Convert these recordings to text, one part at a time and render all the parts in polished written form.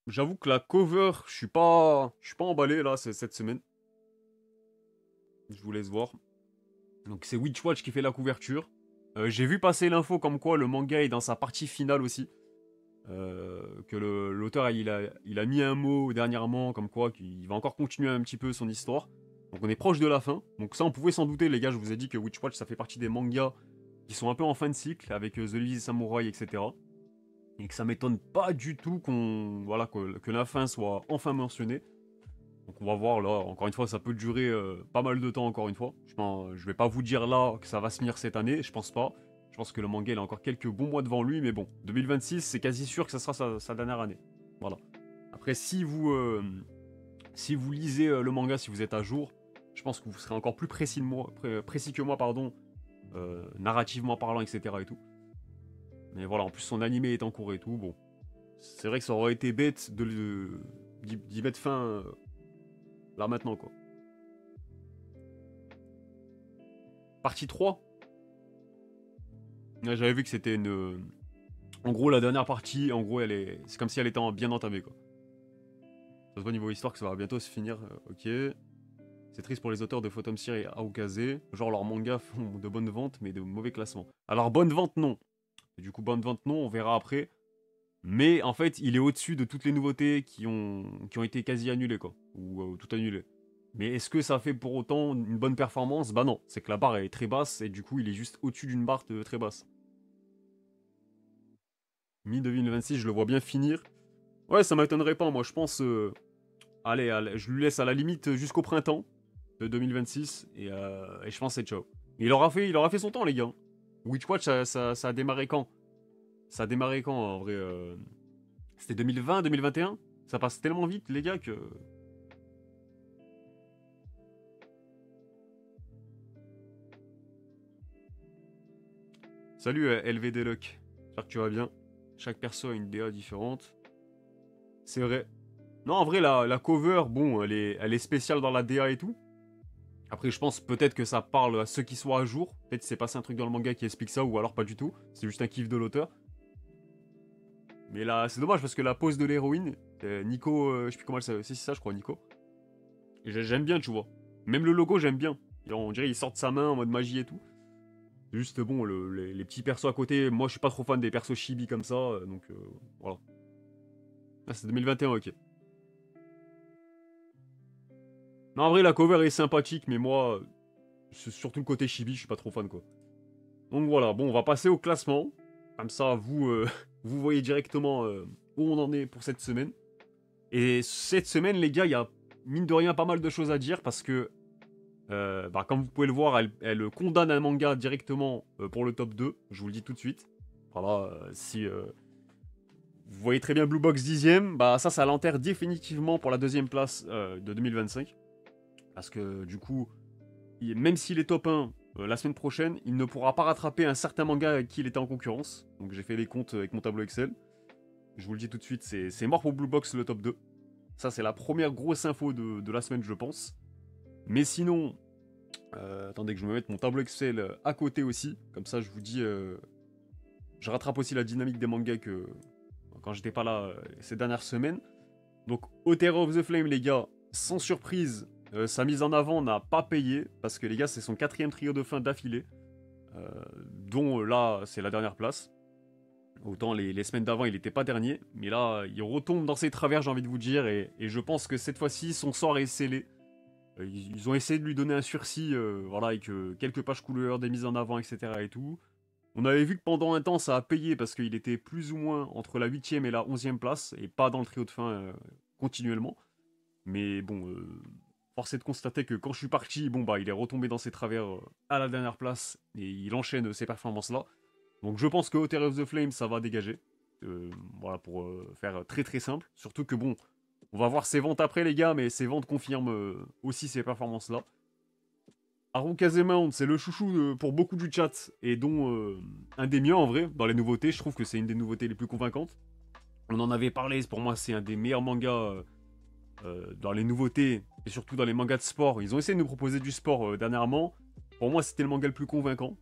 J'avoue que la cover, je suis pas emballé là cette semaine. Je vous laisse voir. Donc c'est Witch Watch qui fait la couverture. J'ai vu passer l'info comme quoi le manga est dans sa partie finale aussi. Que l'auteur il a mis un mot dernièrement comme quoi qu'il va encore continuer un petit peu son histoire. Donc on est proche de la fin. Donc ça on pouvait s'en douter les gars, je vous ai dit que Witch Watch ça fait partie des mangas qui sont un peu en fin de cycle avec The Lazy Samurai etc. Et que ça m'étonne pas du tout que la fin soit enfin mentionnée. Donc on va voir là, encore une fois ça peut durer pas mal de temps encore une fois. Je vais pas vous dire là que ça va se finir cette année, je pense pas. Je pense que le manga il a encore quelques bons mois devant lui, mais bon, 2026 c'est quasi sûr que ça sera sa dernière année. Voilà. Après si vous lisez le manga, si vous êtes à jour, je pense que vous serez encore plus précis que moi, pardon, narrativement parlant, etc. et tout. Mais voilà, en plus son animé est en cours et tout, bon. C'est vrai que ça aurait été bête d'y mettre fin là maintenant quoi. Partie 3. Ouais, j'avais vu que c'était une. En gros, la dernière partie, en gros, c'est comme si elle était bien entamée, quoi. Ça se voit niveau histoire que ça va bientôt se finir. Ok. C'est triste pour les auteurs de Phantom Cyr et Aokaze. Genre, leurs mangas font de bonnes ventes, mais de mauvais classements. Alors, bonne vente, non. Et du coup, bonne vente, non, on verra après. Mais en fait, il est au-dessus de toutes les nouveautés qui ont été quasi annulées, quoi. Ou tout annulées. Mais est-ce que ça fait pour autant une bonne performance? Bah non, c'est que la barre est très basse et du coup, il est juste au-dessus d'une barre très basse. Mi-2026, je le vois bien finir. Ouais, ça m'étonnerait pas, moi je pense. Allez, je lui laisse à la limite jusqu'au printemps de 2026 et je pense que c'est ciao. Il aura fait son temps, les gars. Witchwatch, ça a démarré quand? Ça a démarré quand en vrai C'était 2020, 2021? Ça passe tellement vite, les gars, que. Salut LVD Luck. J'espère que tu vas bien. Chaque perso a une DA différente. C'est vrai. Non, en vrai, la cover, bon, elle est spéciale dans la DA et tout. Après, je pense peut-être que ça parle à ceux qui sont à jour. Peut-être que c'est passé un truc dans le manga qui explique ça, ou alors pas du tout. C'est juste un kiff de l'auteur. Mais là, c'est dommage parce que la pose de l'héroïne, Nico, je sais plus comment elle s'appelle. C'est ça, je crois, Nico. J'aime bien, tu vois. Même le logo, j'aime bien. On dirait qu'il sort de sa main en mode magie et tout. Juste, bon, les petits persos à côté, moi je suis pas trop fan des persos chibi comme ça, donc voilà. Ah, c'est 2021, ok. Non, en vrai, la cover est sympathique, mais moi, c'est surtout le côté chibi, je suis pas trop fan, quoi. Donc voilà, bon, on va passer au classement. Comme ça, vous, vous voyez directement où on en est pour cette semaine. Et cette semaine, les gars, il y a mine de rien pas mal de choses à dire parce que, comme vous pouvez le voir, elle condamne un manga directement pour le top 2. Je vous le dis tout de suite. Voilà, si vous voyez très bien Blue Box 10ème, bah ça l'enterre définitivement pour la deuxième place de 2025. Parce que du coup, même s'il est top 1 la semaine prochaine, il ne pourra pas rattraper un certain manga avec qui il était en concurrence. Donc j'ai fait les comptes avec mon tableau Excel. Je vous le dis tout de suite, c'est mort pour Blue Box le top 2. Ça, c'est la première grosse info de la semaine, je pense. Mais sinon, attendez que je me mette mon tableau Excel à côté aussi. Comme ça, je vous dis, je rattrape aussi la dynamique des mangas que quand j'étais pas là ces dernières semaines. Donc, Otera of the Flame, les gars, sans surprise, sa mise en avant n'a pas payé, parce que les gars, c'est son quatrième trio de fin d'affilée, euh, dont là, c'est la dernière place. Autant les semaines d'avant, il n'était pas dernier, mais là, il retombe dans ses travers, j'ai envie de vous dire, et je pense que cette fois-ci, son sort est scellé. Ils ont essayé de lui donner un sursis, voilà, avec quelques pages couleurs, des mises en avant, etc. et tout. On avait vu que pendant un temps, ça a payé parce qu'il était plus ou moins entre la 8ème et la 11ème place, et pas dans le trio de fin continuellement. Mais bon, force est de constater que quand je suis parti, bon bah il est retombé dans ses travers à la dernière place et il enchaîne ces performances-là. Donc je pense que Hotel of the Flame ça va dégager. Voilà pour faire très très simple. Surtout que bon, on va voir ses ventes après les gars, mais ses ventes confirment aussi ces performances-là. Haru Kazemount, c'est le chouchou pour beaucoup du chat et dont un des miens en vrai dans les nouveautés. Je trouve que c'est une des nouveautés les plus convaincantes. On en avait parlé, pour moi c'est un des meilleurs mangas dans les nouveautés et surtout dans les mangas de sport. Ils ont essayé de nous proposer du sport dernièrement. Pour moi, c'était le manga le plus convaincant,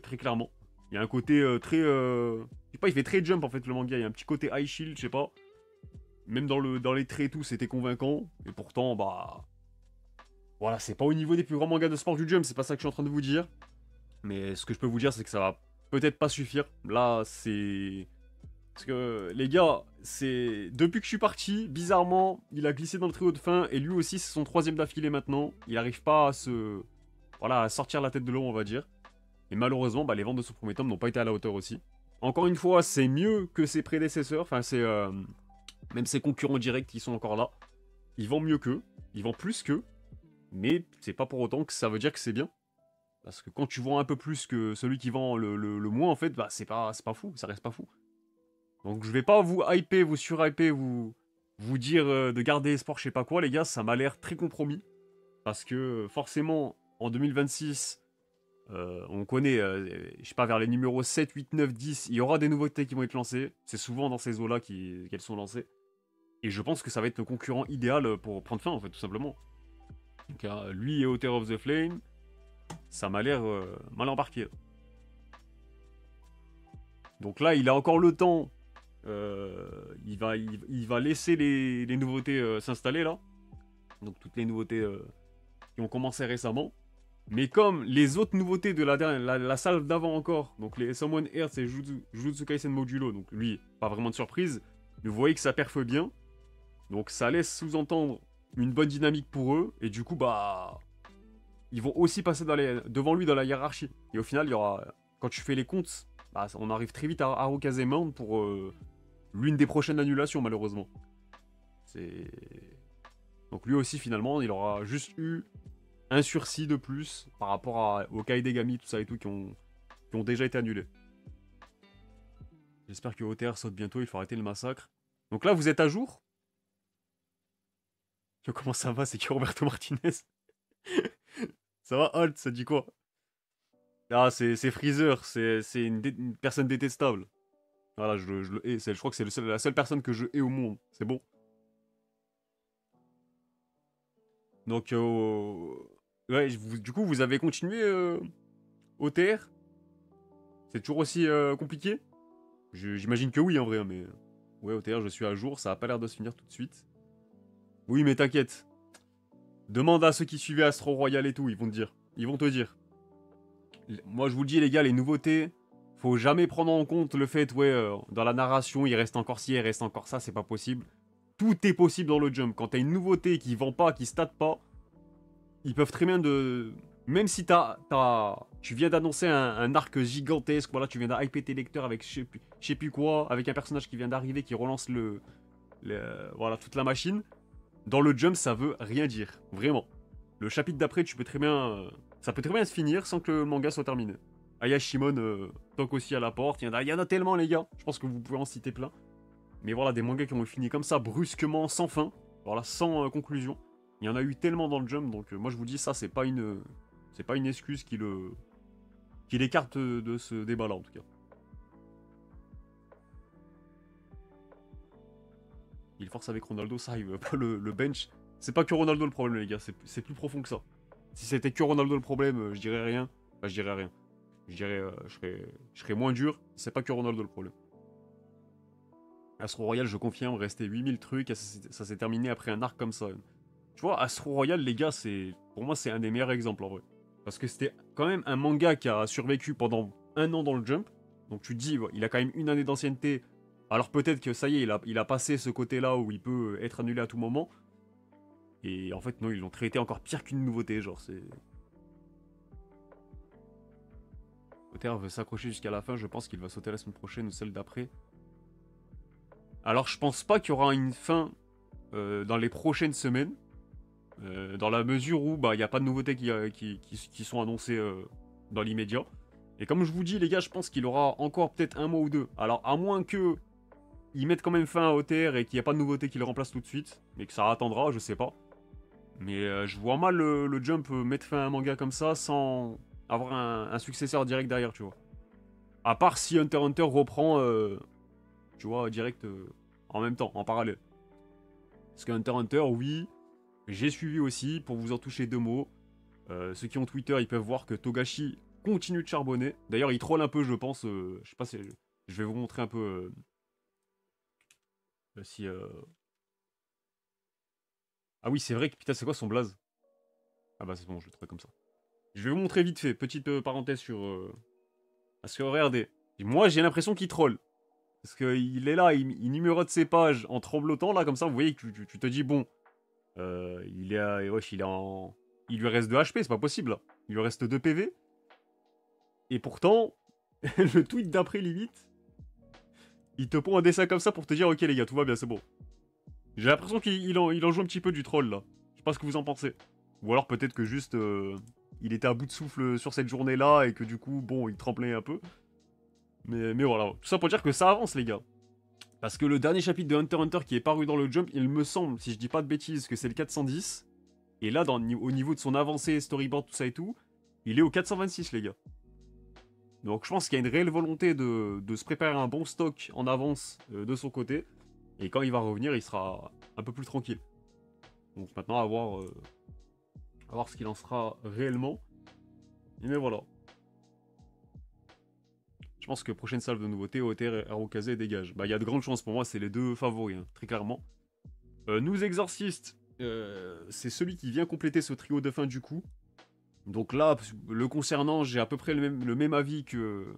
très clairement. Il y a un côté très. Je sais pas, il fait très jump en fait le manga. Il y a un petit côté high shield, je sais pas. même dans les traits et tout, c'était convaincant. Et pourtant, bah... Voilà, c'est pas au niveau des plus grands mangas de sport du Jump, c'est pas ça que je suis en train de vous dire. Mais ce que je peux vous dire, c'est que ça va peut-être pas suffire. Là, c'est... Parce que, les gars, c'est... Depuis que je suis parti, bizarrement, il a glissé dans le trio de fin, et lui aussi, c'est son 3ème d'affilée maintenant. Il arrive pas à se... Voilà, à sortir la tête de l'eau, on va dire. Et malheureusement, bah, les ventes de ce premier tome n'ont pas été à la hauteur aussi. Encore une fois, c'est mieux que ses prédécesseurs, enfin, c'est... Même ses concurrents directs qui sont encore là. Ils vendent mieux qu'eux, ils vendent plus qu'eux, mais c'est pas pour autant que ça veut dire que c'est bien. Parce que quand tu vends un peu plus que celui qui vend le moins, en fait, bah c'est pas fou, ça reste pas fou. Donc je vais pas vous hyper, vous surhyper, vous dire de garder espoir, je sais pas quoi, les gars, ça m'a l'air très compromis. Parce que forcément, en 2026, on connaît, je sais pas, vers les numéros 7, 8, 9, 10, il y aura des nouveautés qui vont être lancées. C'est souvent dans ces eaux-là qu'elles sont lancées. Et je pense que ça va être le concurrent idéal pour prendre fin, en fait, tout simplement. Donc, lui et Author of the Flame, ça m'a l'air mal embarqué. Donc là, il a encore le temps. Il va laisser les nouveautés s'installer, là. Donc toutes les nouveautés qui ont commencé récemment. Mais comme les autres nouveautés de la salle d'avant encore, donc les Summon Earth et Jujutsu Kaisen Modulo, donc lui, pas vraiment de surprise, mais vous voyez que ça perfe bien. Donc ça laisse sous-entendre une bonne dynamique pour eux, et du coup, bah... Ils vont aussi passer devant lui dans la hiérarchie. Et au final, il y aura... Quand tu fais les comptes, bah, on arrive très vite à Harukaze Mount pour l'une des prochaines annulations, malheureusement. C'est... Donc lui aussi, finalement, il aura juste eu un sursis de plus par rapport au Kaidegami, tout ça et tout, qui ont déjà été annulés. J'espère que OTR saute bientôt, il faut arrêter le massacre. Donc là, vous êtes à jour? Comment ça va, c'est qui Roberto Martinez? Ça va, Holt, ça dit quoi? Ah, c'est Freezer, c'est une personne détestable. Voilà, je le hais, je crois que c'est la seule personne que je hais au monde, c'est bon. Donc, ouais, du coup, vous avez continué OTR? C'est toujours aussi compliqué? J'imagine que oui, en vrai, mais... Ouais, OTR, je suis à jour, ça a pas l'air de se finir tout de suite. Oui, mais t'inquiète. Demande à ceux qui suivaient Astro Royal et tout, ils vont te dire. Ils vont te dire. Moi, je vous le dis, les gars, les nouveautés, faut jamais prendre en compte le fait, ouais, dans la narration, il reste encore ci, il reste encore ça, c'est pas possible. Tout est possible dans le jump. Quand t'as une nouveauté qui vend pas, qui stat pas, ils peuvent très bien de... Même si tu viens d'annoncer un arc gigantesque, voilà, tu viens d'hyper tes lecteurs avec je sais plus quoi, avec un personnage qui vient d'arriver, qui relance voilà, toute la machine. Dans le jump, ça veut rien dire. Vraiment. Le chapitre d'après, tu peux très bien... ça peut très bien se finir sans que le manga soit terminé. Ayashimon toque aussi à la porte. Il y en a tellement, les gars. Je pense que vous pouvez en citer plein. Mais voilà, des mangas qui ont fini comme ça, brusquement, sans fin. Voilà, sans conclusion. Il y en a eu tellement dans le jump. Donc moi, je vous dis, ça, c'est pas une excuse qui l'écarte de ce débat-là, en tout cas. Il force avec Ronaldo, ça arrive pas le bench. C'est pas que Ronaldo le problème, les gars, c'est plus profond que ça. Si c'était que Ronaldo le problème, je dirais rien. Enfin, je dirais rien. Je dirais, je serais moins dur. C'est pas que Ronaldo le problème. Astro Royal, je confirme, restait 8000 trucs, et ça s'est terminé après un arc comme ça. Tu vois, Astro Royal, les gars, pour moi, c'est un des meilleurs exemples, en vrai. Parce que c'était quand même un manga qui a survécu pendant 1 an dans le Jump. Donc tu te dis, il a quand même 1 année d'ancienneté. Alors peut-être que ça y est, il a passé ce côté-là où il peut être annulé à tout moment. Et en fait, non, ils l'ont traité encore pire qu'une nouveauté, genre, c'est... Potter veut s'accrocher jusqu'à la fin, je pense qu'il va sauter la semaine prochaine ou celle d'après. Alors je pense pas qu'il y aura une fin dans les prochaines semaines. Dans la mesure où il n'y a pas de nouveautés qui sont annoncées dans l'immédiat. Et comme je vous dis, les gars, je pense qu'il aura encore peut-être 1 mois ou 2. Alors, à moins que ils mettent quand même fin à OTR et qu'il n'y a pas de nouveauté qui le remplace tout de suite, mais que ça attendra, je sais pas. Mais je vois mal le Jump mettre fin à un manga comme ça sans avoir un successeur direct derrière, tu vois. À part si Hunter x Hunter reprend, tu vois, direct en même temps, en parallèle. Parce que Hunter x Hunter, oui, j'ai suivi aussi, pour vous en toucher 2 mots. Ceux qui ont Twitter, ils peuvent voir que Togashi continue de charbonner. D'ailleurs, il troll un peu, je pense. Je sais pas si... Je vais vous montrer un peu... si Ah oui, c'est vrai que putain, c'est quoi son blaze? Ah bah c'est bon, je le trouve comme ça. Je vais vous montrer vite fait, petite parenthèse sur... Parce que regardez, moi j'ai l'impression qu'il troll. Parce qu'il est là, il numérote ses pages en tremblotant, là, comme ça, vous voyez, que tu te dis, bon, il est wesh, il est en... Il lui reste 2 HP, c'est pas possible, là. Il lui reste 2 PV. Et pourtant, le tweet d'après, limite, il te pond un dessin comme ça pour te dire, ok les gars, tout va bien, c'est bon. J'ai l'impression qu'il en joue un petit peu du troll, là. Je sais pas ce que vous en pensez. Ou alors peut-être que juste, il était à bout de souffle sur cette journée-là, et que du coup, bon, il tremblait un peu. Mais voilà, tout ça pour dire que ça avance, les gars. Parce que le dernier chapitre de Hunter x Hunter qui est paru dans le Jump, il me semble, si je dis pas de bêtises, que c'est le 410. Et là, au niveau de son avancée, storyboard, tout ça et tout, il est au 426, les gars. Donc je pense qu'il y a une réelle volonté de se préparer un bon stock en avance de son côté. Et quand il va revenir, il sera un peu plus tranquille. Donc maintenant, à voir ce qu'il en sera réellement. Mais voilà. Je pense que prochaine salve de nouveautés, OTR et Arukaze dégage. Bah il y a de grandes chances pour moi, c'est les 2 favoris, hein, très clairement. Nous Exorcist, c'est celui qui vient compléter ce trio de fin du coup. Donc là, le concernant, j'ai à peu près le même avis que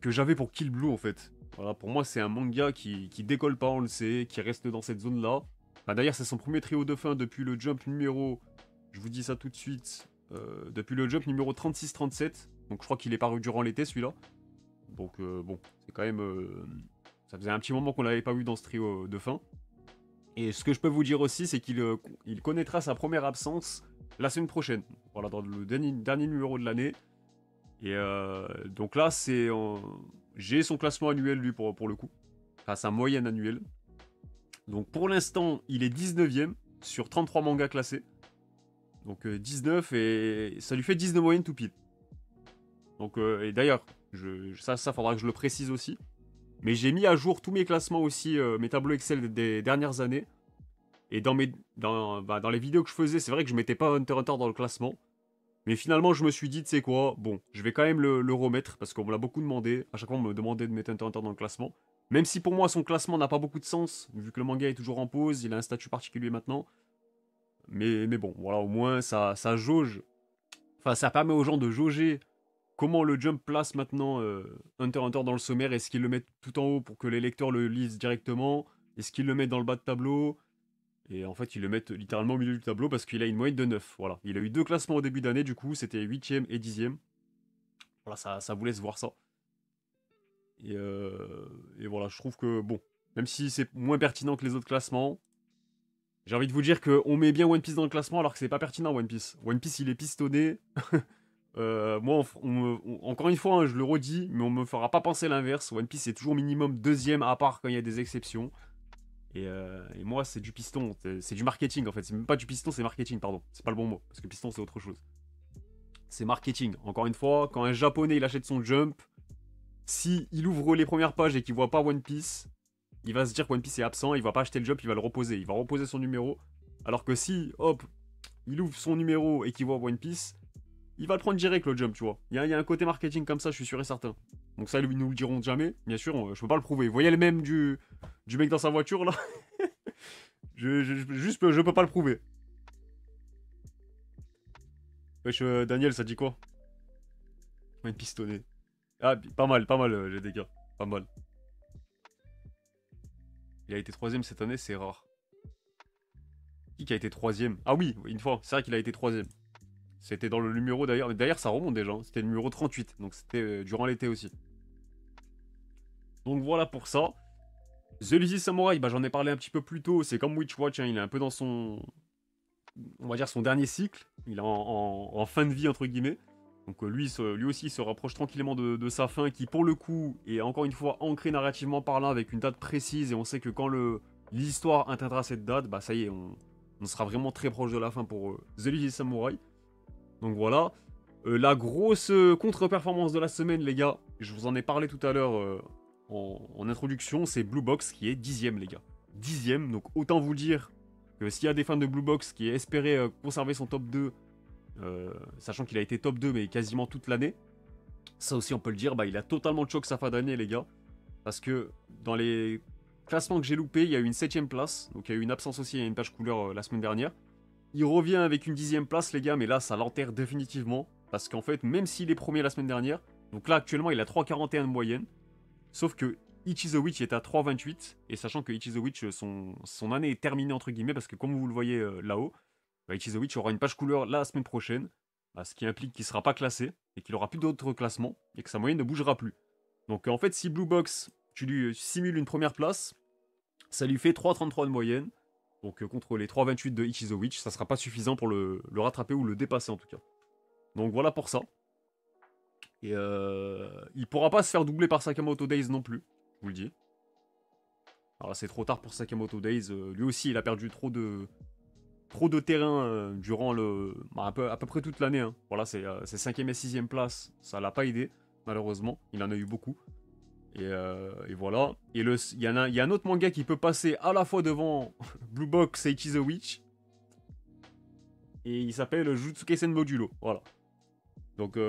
j'avais pour Kill Blue en fait. Voilà, pour moi c'est un manga qui décolle pas, on le sait, qui reste dans cette zone là. Bah, d'ailleurs c'est son premier trio de fin depuis le jump numéro, je vous dis ça tout de suite, depuis le jump numéro 36-37. Donc je crois qu'il est paru durant l'été celui-là. Donc bon, c'est quand même... ça faisait un petit moment qu'on l'avait pas vu dans ce trio de fin. Et ce que je peux vous dire aussi, c'est qu'il connaîtra sa première absence la semaine prochaine. Voilà, dans le dernier numéro de l'année. Et donc là, j'ai son classement annuel, lui, pour le coup. Enfin, sa moyenne annuelle. Donc pour l'instant, il est 19ème sur 33 mangas classés. Donc 19, et ça lui fait 10 de moyenne tout pile. Donc, et d'ailleurs, ça faudra que je le précise aussi. Mais j'ai mis à jour tous mes classements aussi, mes tableaux Excel des dernières années. Et dans les vidéos que je faisais, c'est vrai que je mettais pas Hunter x Hunter dans le classement. Mais finalement, je me suis dit, tu sais quoi, bon, je vais quand même le remettre, parce qu'on me l'a beaucoup demandé. À chaque fois, on me demandait de mettre Hunter x Hunter dans le classement. Même si pour moi, son classement n'a pas beaucoup de sens, vu que le manga est toujours en pause, il a un statut particulier maintenant. Mais bon, voilà, au moins, ça jauge. Enfin, ça permet aux gens de jauger comment le Jump place maintenant Hunter x Hunter dans le sommaire. Est-ce qu'ils le mettent tout en haut pour que les lecteurs le lisent directement? Est-ce qu'ils le mettent dans le bas de tableau? Et en fait, ils le mettent littéralement au milieu du tableau parce qu'il a une moyenne de 9. Voilà. Il a eu 2 classements au début d'année, du coup, c'était 8ème et 10ème. Voilà, ça vous laisse voir ça. Et voilà, je trouve que, bon, même si c'est moins pertinent que les autres classements, j'ai envie de vous dire qu'on met bien One Piece dans le classement alors que c'est pas pertinent, One Piece. One Piece, il est pistonné. Moi, encore une fois, hein, je le redis, mais on me fera pas penser l'inverse. One Piece est toujours minimum 2ème, à part quand il y a des exceptions. Et moi, c'est du piston, c'est du marketing en fait. C'est même pas du piston, c'est marketing, pardon. C'est pas le bon mot, parce que piston, c'est autre chose. C'est marketing. Encore une fois, quand un japonais il achète son Jump, si il ouvre les premières pages et qu'il voit pas One Piece, il va se dire que One Piece est absent, il va pas acheter le Jump, il va le reposer. Il va reposer son numéro. Alors que si, hop, il ouvre son numéro et qu'il voit One Piece, il va le prendre direct le Jump, tu vois. Il y a un côté marketing comme ça, je suis sûr et certain. Donc ça, ils nous le diront jamais. Bien sûr, je peux pas le prouver. Vous voyez le même du mec dans sa voiture là? Je peux pas le prouver. Wesh, Daniel, ça dit quoi? Une pistonné. Ah, pas mal, les dégâts. Pas mal. Il a été 3ème cette année, c'est rare. Qui a été 3ème? Ah oui, une fois, c'est vrai qu'il a été 3ème. C'était dans le numéro d'ailleurs. D'ailleurs, ça remonte déjà. Hein. C'était le numéro 38. Donc c'était durant l'été aussi. Donc voilà pour ça. The Lazy Samurai, bah, j'en ai parlé un petit peu plus tôt. C'est comme Witch Watch. Hein, il est un peu dans son. On va dire son dernier cycle. Il est en fin de vie, entre guillemets. Donc lui aussi, il se rapproche tranquillement de sa fin, qui pour le coup est encore une fois ancrée narrativement parlant avec une date précise. Et on sait que quand l'histoire atteindra cette date, bah ça y est, on sera vraiment très proche de la fin pour The Lazy Samurai. Donc voilà. La grosse contre-performance de la semaine, les gars, je vous en ai parlé tout à l'heure en introduction, c'est Blue Box qui est 10ème, les gars. 10ème, donc autant vous dire que s'il y a des fans de Blue Box qui espéraient conserver son top 2, sachant qu'il a été top 2 mais quasiment toute l'année, ça aussi on peut le dire, bah, il a totalement choqué sa fin d'année, les gars. Parce que dans les classement que j'ai loupé, il y a eu une 7ème place. Donc il y a eu une absence aussi, il y a une page couleur la semaine dernière. Il revient avec une 10ème place, les gars, mais là, ça l'enterre définitivement. Parce qu'en fait, même s'il est premier la semaine dernière, donc là, actuellement, il a 3,41 de moyenne. Sauf que Ichi the Witch est à 3,28. Et sachant que Ichi the Witch, son année est terminée, entre guillemets, parce que comme vous le voyez là-haut, bah, Ichi the Witch aura une page couleur la semaine prochaine. Bah, ce qui implique qu'il ne sera pas classé, et qu'il n'aura plus d'autres classements, et que sa moyenne ne bougera plus. Donc en fait, si Blue Box, tu lui simules une première place, ça lui fait 3,33 de moyenne. Donc contre les 3,28 de Ichi the Witch, ça sera pas suffisant pour le rattraper ou le dépasser en tout cas. Donc voilà pour ça. Et il pourra pas se faire doubler par Sakamoto Days non plus, je vous le dis. Alors là c'est trop tard pour Sakamoto Days, lui aussi il a perdu trop de terrain durant à peu près toute l'année. Hein. Voilà, c'est 5ème et 6ème place, ça l'a pas aidé, malheureusement, il en a eu beaucoup. Et voilà. Et il y a un autre manga qui peut passer à la fois devant Blue Box et Ichi the Witch. Et il s'appelle Jutsu Kaisen Modulo. Voilà. Donc,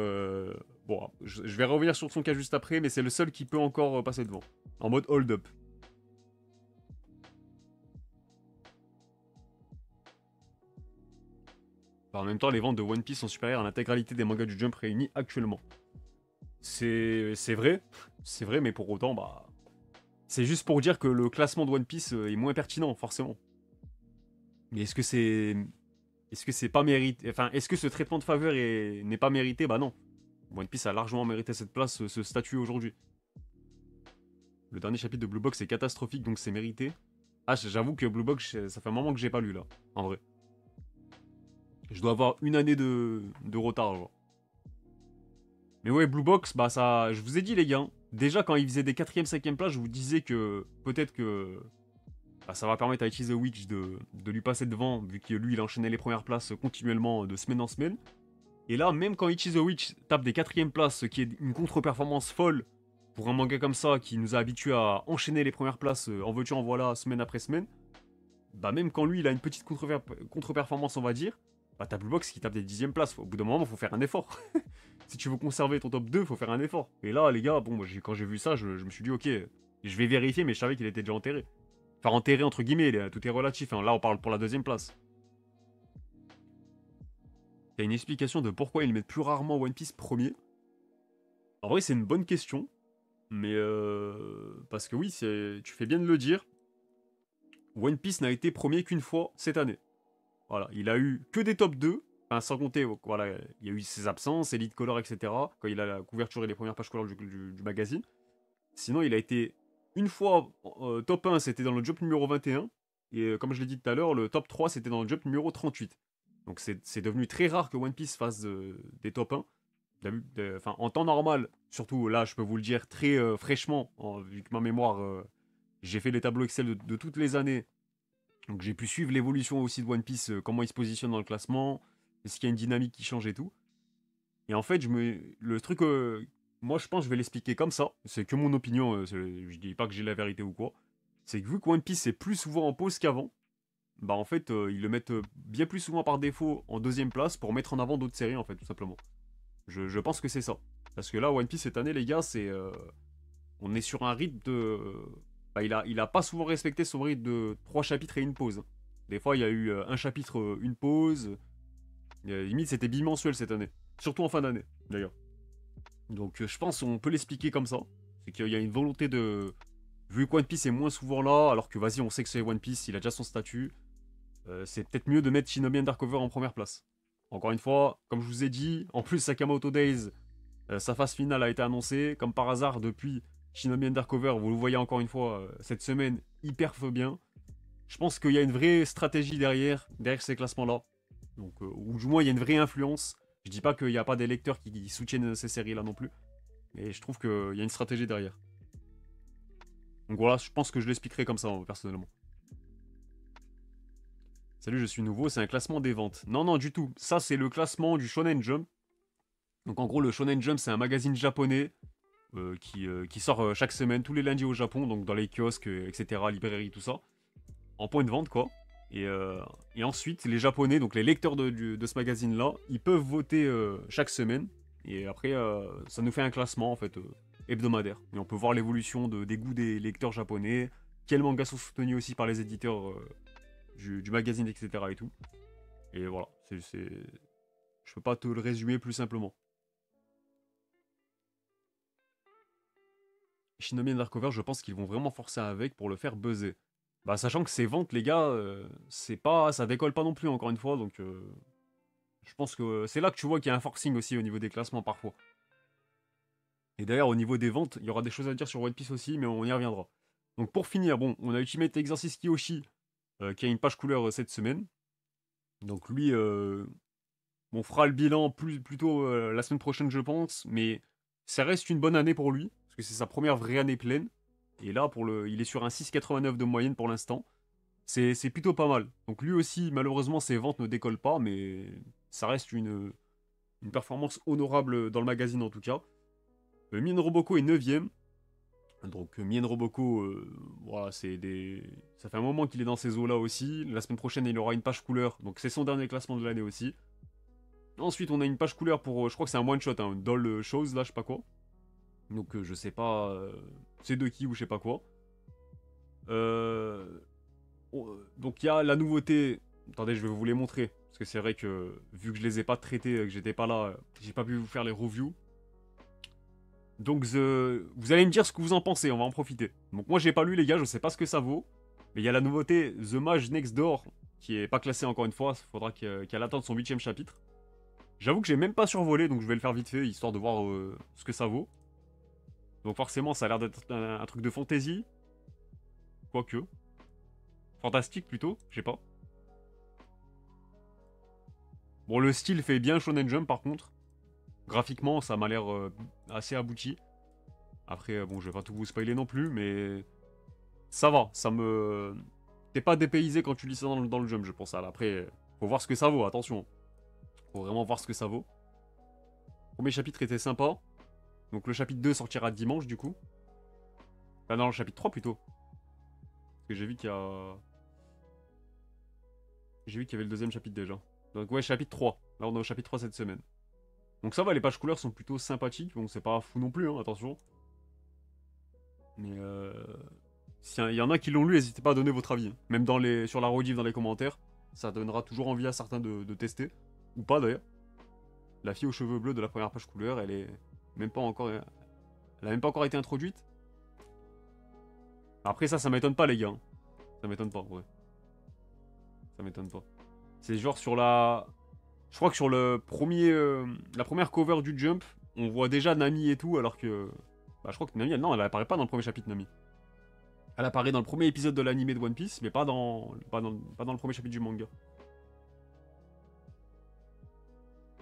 bon, je vais revenir sur son cas juste après, mais c'est le seul qui peut encore passer devant. En mode hold-up. En même temps, les ventes de One Piece sont supérieures à l'intégralité des mangas du Jump réunis actuellement. C'est vrai. C'est vrai, mais pour autant, bah... C'est juste pour dire que le classement de One Piece est moins pertinent, forcément. Mais est-ce que c'est pas mérité? Enfin, est-ce que ce traitement de faveur n'est pas mérité? Bah non. One Piece a largement mérité cette place, ce statut aujourd'hui. Le dernier chapitre de Blue Box est catastrophique, donc c'est mérité. Ah, j'avoue que Blue Box, ça fait un moment que j'ai pas lu là, en vrai. Je dois avoir une année de retard, genre. Mais ouais, Blue Box, bah ça... Je vous ai dit, les gars, déjà quand il faisait des 4ème, 5ème places, je vous disais que peut-être que bah, ça va permettre à Ichi the Witch de lui passer devant, vu que lui, il enchaînait les premières places continuellement de semaine en semaine. Et là, même quand Ichi the Witch tape des 4ème places, ce qui est une contre-performance folle pour un manga comme ça, qui nous a habitués à enchaîner les premières places en veux-tu en voilà, semaine après semaine, bah même quand lui, il a une petite contre-performance, on va dire, bah t'as Blue Box qui tape des 10ème places. Au bout d'un moment, faut faire un effort. Si tu veux conserver ton top 2, faut faire un effort. Et là, les gars, bon, moi, quand j'ai vu ça, je me suis dit, ok, je vais vérifier, mais je savais qu'il était déjà enterré. Enfin, enterré entre guillemets, tout est relatif. Hein. Là, on parle pour la 2ème place. T'as une explication de pourquoi ils mettent plus rarement One Piece premier? En vrai, c'est une bonne question. Mais parce que oui, tu fais bien de le dire. One Piece n'a été premier qu'une fois cette année. Voilà, il a eu que des top 2. Enfin, sans compter, voilà, il y a eu ses absences, Elite Color, etc. Quand il a la couverture et les premières pages couleur du magazine. Sinon, il a été une fois top 1, c'était dans le jump numéro 21. Et comme je l'ai dit tout à l'heure, le top 3, c'était dans le jump numéro 38. Donc c'est devenu très rare que One Piece fasse des top 1. Enfin, en temps normal, surtout là, je peux vous le dire très fraîchement, vu que ma mémoire, j'ai fait les tableaux Excel de toutes les années. Donc j'ai pu suivre l'évolution aussi de One Piece, comment il se positionne dans le classement, est-ce qu'il y a une dynamique qui change et tout. Et en fait, le truc, moi je pense que je vais l'expliquer comme ça, c'est que mon opinion, je dis pas que j'ai la vérité ou quoi. C'est que vu que One Piece est plus souvent en pause qu'avant, bah en fait, ils le mettent bien plus souvent par défaut en 2ème place pour mettre en avant d'autres séries en fait, tout simplement. Je pense que c'est ça. Parce que là, One Piece cette année, les gars, on est sur un rythme de... Bah, il a pas souvent respecté son rythme de 3 chapitres et une pause. Des fois, il y a eu un chapitre, une pause. Limite, c'était bimensuel cette année. Surtout en fin d'année, d'ailleurs. Donc, je pense qu'on peut l'expliquer comme ça. C'est qu'il y a une volonté de... Vu que One Piece est moins souvent là, alors que vas-y, on sait que c'est One Piece, il a déjà son statut. C'est peut-être mieux de mettre Shinobi Undercover en première place. Encore une fois, comme je vous ai dit, en plus Sakamoto Days, sa phase finale a été annoncée. Comme par hasard, depuis Shinobi Undercover, vous le voyez encore une fois, cette semaine, il perfe bien. Je pense qu'il y a une vraie stratégie derrière ces classements-là. Donc, ou du moins, il y a une vraie influence. Je dis pas qu'il n'y a pas des lecteurs qui soutiennent ces séries-là non plus. Mais je trouve qu'il y a une stratégie derrière. Donc voilà, je pense que je l'expliquerai comme ça, personnellement. Salut, je suis nouveau, c'est un classement des ventes. Non, non, du tout. Ça, c'est le classement du Shonen Jump. Donc en gros, le Shonen Jump, c'est un magazine japonais qui sort chaque semaine, tous les lundis au Japon, donc dans les kiosques, etc., librairies, tout ça. En point de vente, quoi. Et ensuite, les Japonais, donc les lecteurs de ce magazine-là, ils peuvent voter chaque semaine. Et après, ça nous fait un classement, en fait, hebdomadaire. Et on peut voir l'évolution des goûts des lecteurs japonais, quels mangas sont soutenus aussi par les éditeurs du magazine, etc. et tout. Et voilà, je peux pas te le résumer plus simplement. Shinobi et Darkover, je pense qu'ils vont vraiment forcer avec pour le faire buzzer. Bah, sachant que ces ventes, les gars, ça décolle pas non plus, encore une fois, donc je pense que c'est là que tu vois qu'il y a un forcing aussi au niveau des classements parfois. Et d'ailleurs, au niveau des ventes, il y aura des choses à dire sur One Piece aussi, mais on y reviendra. Donc pour finir, bon, on a Ultimate Exercise Kyoshi, qui a une page couleur cette semaine. Donc lui, on fera le bilan plutôt la semaine prochaine, je pense, mais ça reste une bonne année pour lui, parce que c'est sa première vraie année pleine. Et là, il est sur un 6,89 de moyenne pour l'instant. C'est plutôt pas mal. Donc lui aussi, malheureusement, ses ventes ne décollent pas, mais ça reste une performance honorable dans le magazine en tout cas. Mien Roboko est 9ème. Donc Mien Roboko, voilà, ça fait un moment qu'il est dans ces eaux-là aussi. La semaine prochaine, il aura une page couleur, donc c'est son dernier classement de l'année aussi. Ensuite, on a une page couleur pour, je crois que c'est un one-shot, un doll shows, là, je sais pas quoi. Donc je sais pas, c'est de qui ou je sais pas quoi. Donc il y a la nouveauté. Attendez, je vais vous les montrer. Parce que c'est vrai que, vu que je les ai pas traités, que j'étais pas là, j'ai pas pu vous faire les reviews. Donc vous allez me dire ce que vous en pensez, on va en profiter. Donc moi j'ai pas lu les gars, je sais pas ce que ça vaut. Mais il y a la nouveauté The Mage Next Door, qui est pas classée encore une fois, il faudra qu'elle attende son 8ème chapitre. J'avoue que j'ai même pas survolé, donc je vais le faire vite fait, histoire de voir ce que ça vaut. Donc forcément ça a l'air d'être un truc de fantasy. Quoique. Fantastique plutôt, je sais pas. Bon, le style fait bien Shonen Jump par contre. Graphiquement, ça m'a l'air assez abouti. Après, bon, je vais pas tout vous spoiler non plus, mais ça va. T'es pas dépaysé quand tu lis ça dans le Jump, je pense. Après, faut voir ce que ça vaut, attention. Faut vraiment voir ce que ça vaut. Le premier chapitre était sympa. Donc le chapitre 2 sortira dimanche, du coup. Ah non, le chapitre 3 plutôt. Parce que j'ai vu qu'il y a... J'ai vu qu'il y avait le deuxième chapitre déjà. Donc ouais, chapitre 3. Là, on est au chapitre 3 cette semaine. Donc ça va, les pages couleurs sont plutôt sympathiques. Bon, c'est pas fou non plus, hein, attention. Mais s'il y en a qui l'ont lu, n'hésitez pas à donner votre avis. Hein. Même sur la rediff dans les commentaires. Ça donnera toujours envie à certains de tester. Ou pas d'ailleurs. La fille aux cheveux bleus de la première page couleur, elle est même pas encore... Elle a même pas encore été introduite. Après ça m'étonne pas les gars. Hein. Ça m'étonne pas, ouais. Ça m'étonne pas. C'est genre sur la... Je crois que sur la première cover du Jump, on voit déjà Nami et tout, alors que... Bah je crois que Nami, elle apparaît pas dans le premier chapitre, Nami. Elle apparaît dans le premier épisode de l'anime de One Piece, mais pas dans le premier chapitre du manga.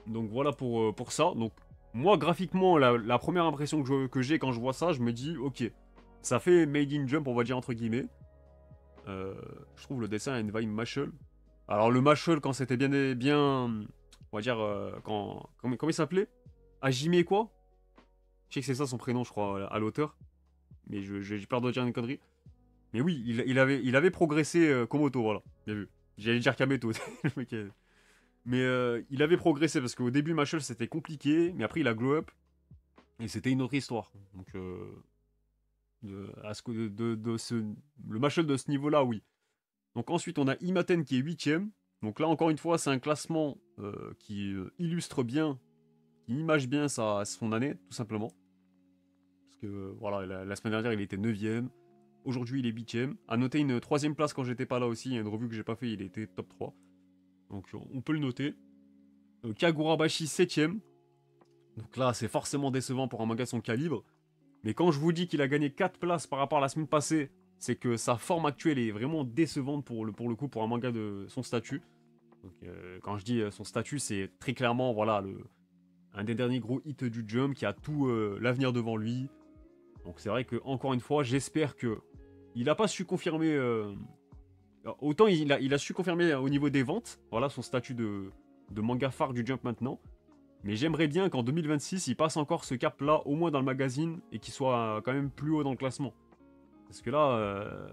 Donc voilà pour ça. Donc moi, graphiquement, la première impression que j'ai quand je vois ça, je me dis, ok, ça fait Made in Jump, on va dire entre guillemets. Je trouve le dessin a une vibe Mashle. Alors le Mashle, quand c'était bien, on va dire, comment il s'appelait Hajime quoi. Je sais que c'est ça son prénom, je crois, à l'auteur. Mais j'ai peur de dire une connerie. Mais oui, il avait progressé Komoto, voilà. Bien vu. J'allais dire Kameto. Mais il avait progressé parce qu'au début, Mashle c'était compliqué. Mais après, il a glow up. Et c'était une autre histoire. Donc, le Mashle de ce niveau-là, oui. Donc ensuite, on a Imaten qui est 8ème. Donc là, encore une fois, c'est un classement qui illustre bien, qui image bien son année, tout simplement. Parce que voilà, la semaine dernière, il était 9ème. Aujourd'hui, il est 8ème. A noter une 3ème place quand j'étais pas là aussi. Il y a une revue que j'ai pas fait, il était top 3. Donc on peut le noter. Kagurabashi 7ème. Donc là, c'est forcément décevant pour un manga de son calibre. Mais quand je vous dis qu'il a gagné 4 places par rapport à la semaine passée, c'est que sa forme actuelle est vraiment décevante pour le coup pour un manga de son statut. Donc, quand je dis son statut, c'est très clairement voilà un des derniers gros hits du Jump qui a tout l'avenir devant lui. Donc c'est vrai que encore une fois, j'espère que il n'a pas su confirmer. Autant il a su confirmer au niveau des ventes, voilà son statut de manga phare du Jump maintenant. Mais j'aimerais bien qu'en 2026, il passe encore ce cap-là, au moins dans le magazine, et qu'il soit quand même plus haut dans le classement. Parce que là,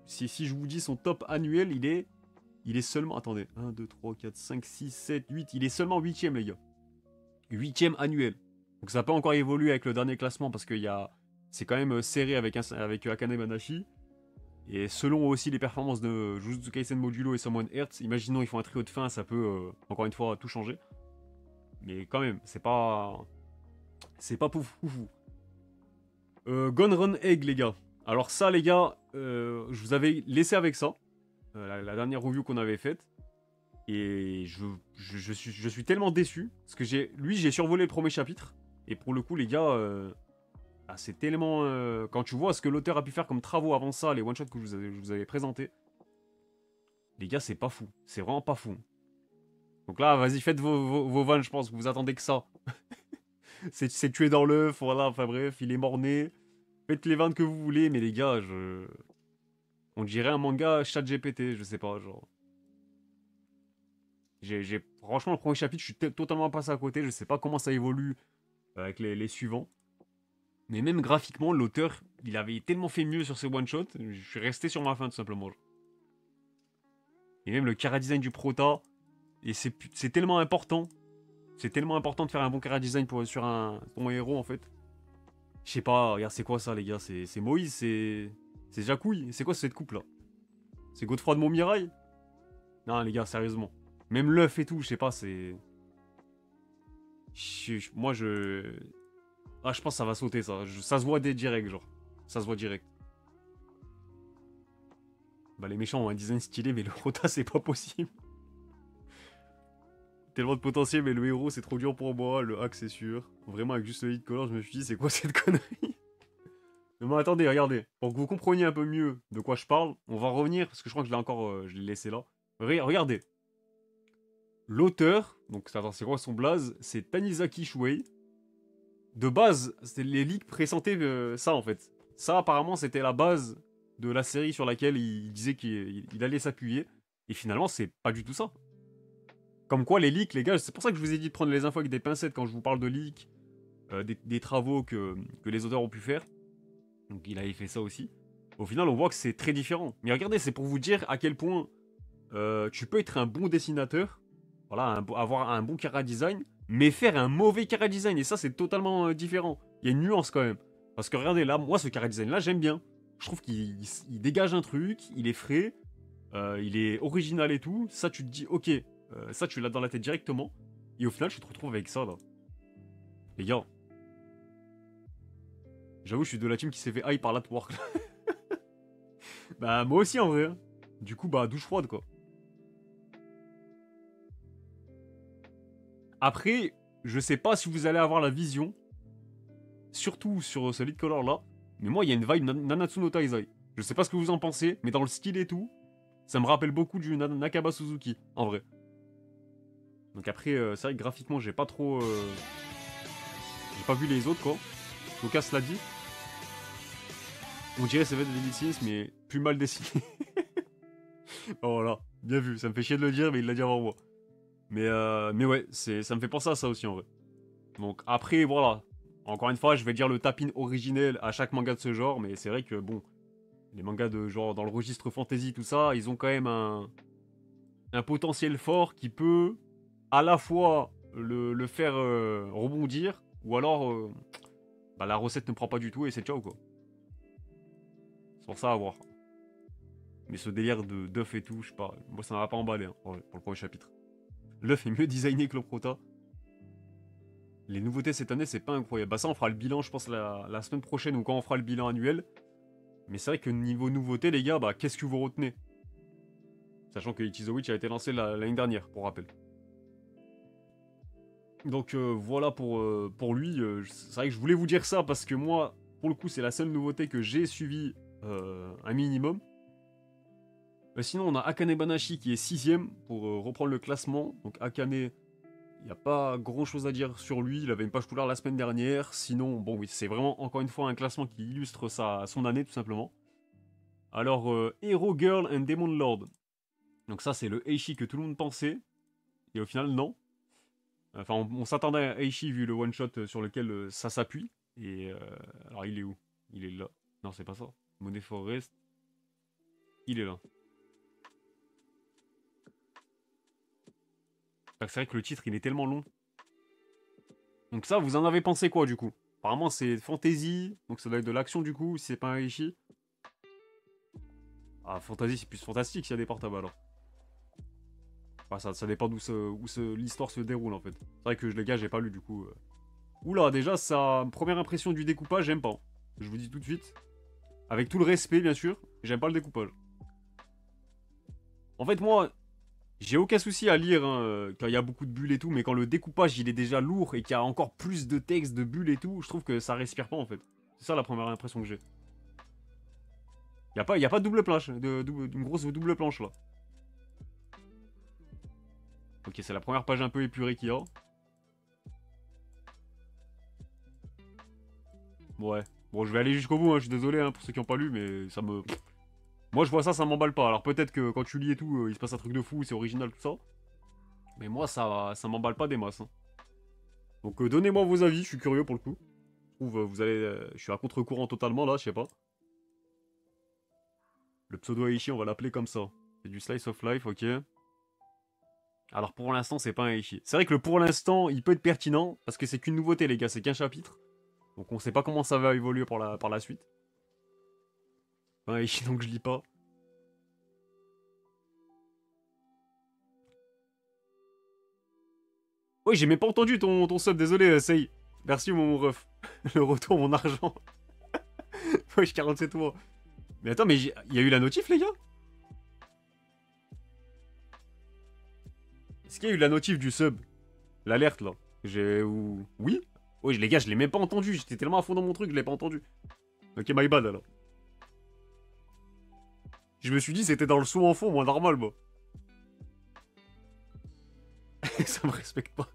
si je vous dis son top annuel, il est seulement... Attendez, 1, 2, 3, 4, 5, 6, 7, 8. Il est seulement 8ème, les gars. 8ème annuel. Donc ça peut encore évoluer avec le dernier classement, parce qu'il y a c'est quand même serré avec Akane Banashi. Et selon aussi les performances de Jujutsu Kaisen Modulo et Someone Earth, imaginons ils font un trio de fin, ça peut encore une fois tout changer. Mais quand même, c'est pas pouf foufou. Gone Run Egg les gars. Alors ça les gars, je vous avais laissé avec ça, la dernière review qu'on avait faite. Et je suis tellement déçu, parce que j'ai survolé le premier chapitre. Et pour le coup les gars, c'est tellement... quand tu vois ce que l'auteur a pu faire comme travaux avant ça, les one-shots que je vous avais présentés, les gars c'est pas fou, c'est vraiment pas fou. Donc là vas-y faites vos vannes, je pense que vous attendez que ça. c'est tué dans l'œuf, voilà, enfin bref, il est mort-né. Faites les vannes que vous voulez, mais les gars, on dirait un manga chat GPT, je sais pas, genre... Franchement, le premier chapitre, je suis totalement passé à côté, je sais pas comment ça évolue avec les suivants. Mais même graphiquement, l'auteur, il avait tellement fait mieux sur ses one-shots, je suis resté sur ma fin tout simplement. Et même le chara-design du prota, et c'est tellement important. C'est tellement important de faire un bon chara-design sur ton héros en fait. Je sais pas, regarde, c'est quoi ça les gars? C'est Moïse, c'est Jacouille. C'est quoi cette coupe là? C'est Godefroy de Montmirail? Non les gars, sérieusement. Même l'œuf et tout, je sais pas, c'est... Moi je... Ah, je pense que ça va sauter ça. Ça se voit direct, genre. Ça se voit direct. Bah, les méchants ont un design stylé, mais le prota, c'est pas possible. Tellement de potentiel, mais le héros, c'est trop dur pour moi. Le hack, c'est sûr. Vraiment, avec juste le lead color, je me suis dit, c'est quoi cette connerie? Mais bon, attendez, regardez. Pour que vous compreniez un peu mieux de quoi je parle, on va revenir, parce que je crois que je l'ai encore... je l'ai laissé là. Regardez. L'auteur, donc c'est quoi son blaze? C'est Tanizaki Shuei. De base, les leaks pressentaient ça en fait. Ça apparemment c'était la base de la série sur laquelle il disait qu'il allait s'appuyer. Et finalement c'est pas du tout ça. Comme quoi les leaks les gars, c'est pour ça que je vous ai dit de prendre les infos avec des pincettes quand je vous parle de leaks, des travaux que les auteurs ont pu faire. Donc il avait fait ça aussi. Au final on voit que c'est très différent. Mais regardez, c'est pour vous dire à quel point tu peux être un bon dessinateur, voilà, avoir un bon chara-design, mais faire un mauvais chara-design. Et ça, c'est totalement différent. Il y a une nuance quand même. Parce que regardez, là, moi, ce chara-design-là, j'aime bien. Je trouve qu'il dégage un truc, il est frais, il est original et tout. Ça, tu te dis, ok, ça, tu l'as dans la tête directement. Et au final, tu te retrouves avec ça, là. Les gars, j'avoue, je suis de la team qui s'est fait high par l'Atwork. Bah, moi aussi, en vrai. Hein. Du coup, bah, douche froide, quoi. Après, je sais pas si vous allez avoir la vision, surtout sur ce lead color là, mais moi il y a une vibe Nanatsu no Taizai. Je sais pas ce que vous en pensez, mais dans le style et tout, ça me rappelle beaucoup du Nakaba Suzuki, en vrai. Donc après, c'est vrai que graphiquement j'ai pas trop... j'ai pas vu les autres quoi. Lucas l'a dit. On dirait c'est fait de Sims, mais plus mal dessiné. Oh voilà, bien vu, ça me fait chier de le dire, mais il l'a dit avant moi. Mais ouais, ça me fait penser à ça aussi en vrai. Donc après, voilà. Encore une fois, je vais dire le tapin originel à chaque manga de ce genre, mais c'est vrai que bon, les mangas de genre dans le registre fantasy, tout ça, ils ont quand même un potentiel fort qui peut à la fois le faire rebondir, ou alors bah, la recette ne prend pas du tout et c'est ciao quoi. C'est pour ça à voir. Mais ce délire de d'œuf et tout, je sais pas, moi ça m'a pas emballé hein, pour le premier chapitre. L'œuf est mieux designé que le prota. Les nouveautés cette année, c'est pas incroyable. Bah ça, on fera le bilan, je pense, la semaine prochaine ou quand on fera le bilan annuel. Mais c'est vrai que niveau nouveauté, les gars, bah qu'est-ce que vous retenez? Sachant que It is the Witch a été lancé l'année dernière, pour rappel. Donc voilà pour lui. C'est vrai que je voulais vous dire ça parce que moi, pour le coup, c'est la seule nouveauté que j'ai suivie un minimum. Sinon, on a Akane Banashi qui est 6ème pour reprendre le classement. Donc Akane, il n'y a pas grand chose à dire sur lui. Il avait une page couleur la semaine dernière. Sinon, bon, oui, c'est vraiment encore une fois un classement qui illustre son année tout simplement. Alors, Hero Girl and Demon Lord. Donc, ça, c'est le Eishi que tout le monde pensait. Et au final, non. Enfin, on s'attendait à Eishi vu le one-shot sur lequel ça s'appuie. Et alors, il est où? Il est là. Non, c'est pas ça. Money Forest. Il est là. C'est vrai que le titre, il est tellement long. Donc ça, vous en avez pensé quoi, du coup? Apparemment, c'est fantasy, donc ça doit être de l'action du coup, si c'est pas un Heishi. Ah, fantasy, c'est plus fantastique s'il y a des portables alors. Enfin, ça dépend d'où l'histoire se déroule en fait. C'est vrai que les gars, j'ai pas lu du coup. Oula, déjà, sa première impression du découpage, j'aime pas. Je vous dis tout de suite. Avec tout le respect, bien sûr, j'aime pas le découpage. En fait, moi, j'ai aucun souci à lire hein, quand il y a beaucoup de bulles et tout, mais quand le découpage il est déjà lourd et qu'il y a encore plus de texte, de bulles et tout, je trouve que ça respire pas en fait. C'est ça la première impression que j'ai. Y a pas de double planche, une grosse double planche là. Ok, c'est la première page un peu épurée qu'il y a. Ouais. Bon, je vais aller jusqu'au bout, hein, je suis désolé hein, pour ceux qui n'ont pas lu, mais ça me... Moi, je vois ça, ça m'emballe pas. Alors peut-être que quand tu lis et tout, il se passe un truc de fou, c'est original, tout ça. Mais moi, ça m'emballe pas des masses. Hein. Donc donnez-moi vos avis, je suis curieux pour le coup. Je trouve, vous allez... je suis à contre-courant totalement, là, je sais pas. Le pseudo Aichi, on va l'appeler comme ça. C'est du slice of life, ok. Alors pour l'instant, c'est pas un Aichi. C'est vrai que le pour l'instant, il peut être pertinent, parce que c'est qu'une nouveauté, les gars, c'est qu'un chapitre. Donc on sait pas comment ça va évoluer par la suite. Un Aichi, donc je lis pas. Oui, j'ai même pas entendu ton sub, désolé, Sei. Merci mon ref. Le retour, mon argent. Wesh, 47 mois. Mais attends, mais il y a eu la notif, les gars? Est-ce qu'il y a eu la notif du sub? L'alerte, là. J'ai... Oui? Oui, les gars, je l'ai même pas entendu. J'étais tellement à fond dans mon truc, je l'ai pas entendu. Ok, my bad, alors. Je me suis dit, c'était dans le son en fond, moi, normal, moi. Ça me respecte pas.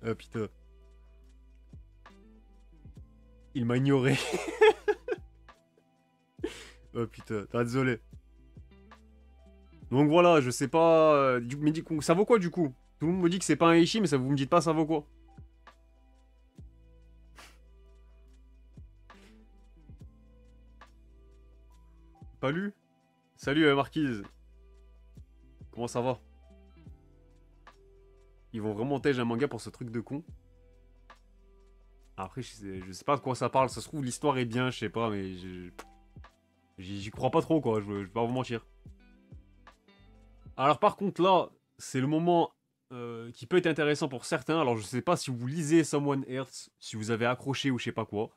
Ah, putain. Il m'a ignoré. Oh, putain. Ah, désolé. Donc voilà, je sais pas... mais ça vaut quoi, du coup? Tout le monde me dit que c'est pas un Heishi, mais ça vous me dites pas ça vaut quoi? Pas lu? Salut, Marquise. Comment ça va? Ils vont vraiment tège un manga pour ce truc de con. Après, je sais pas de quoi ça parle. Ça se trouve, l'histoire est bien, je sais pas, mais j'y crois pas trop, quoi. Je vais pas vous mentir. Alors, par contre, là, c'est le moment qui peut être intéressant pour certains. Alors, je sais pas si vous lisez Someone Earth, si vous avez accroché ou je sais pas quoi.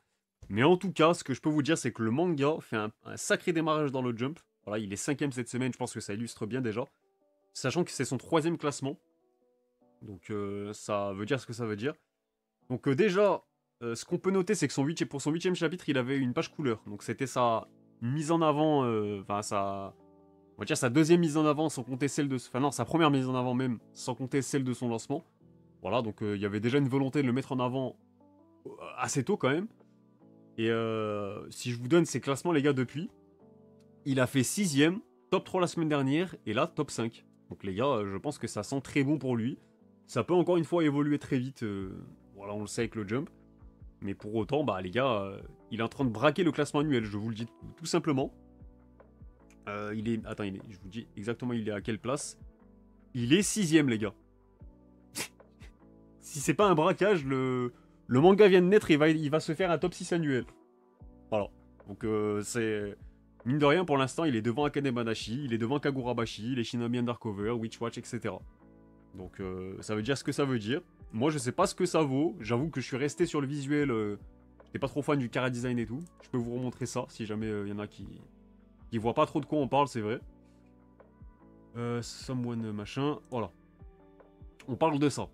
Mais en tout cas, ce que je peux vous dire, c'est que le manga fait un sacré démarrage dans le Jump. Voilà, il est 5ème cette semaine, je pense que ça illustre bien déjà. Sachant que c'est son 3ème classement. Donc, ça veut dire ce que ça veut dire. Donc, déjà, ce qu'on peut noter, c'est que pour son 8ème chapitre, il avait une page couleur. Donc, c'était sa mise en avant, enfin, on va dire sa deuxième mise en avant, sans compter celle de... Enfin non, sa première mise en avant même, sans compter celle de son lancement. Voilà, donc il y avait déjà une volonté de le mettre en avant assez tôt quand même. Et si je vous donne ses classements, les gars, depuis, il a fait 6ème, top 3 la semaine dernière, et là, top 5. Donc les gars, je pense que ça sent très bon pour lui. Ça peut encore une fois évoluer très vite, voilà, on le sait avec le jump. Mais pour autant, bah les gars, il est en train de braquer le classement annuel, je vous le dis tout simplement. Attends, je vous dis exactement il est à quelle place. Il est 6ème, les gars. Si c'est pas un braquage, le manga vient de naître et il va se faire un top 6 annuel. Voilà. Donc c'est... Mine de rien, pour l'instant, il est devant Akane Banashi, il est devant Kagurabashi, les Shinobi Undercover, Witchwatch, etc. Donc ça veut dire ce que ça veut dire. Moi, je sais pas ce que ça vaut. J'avoue que je suis resté sur le visuel. J'étais pas trop fan du chara design et tout. Je peux vous remontrer ça, si jamais il y en a qui voient pas trop de quoi on parle, c'est vrai. Someone machin, voilà. On parle de ça.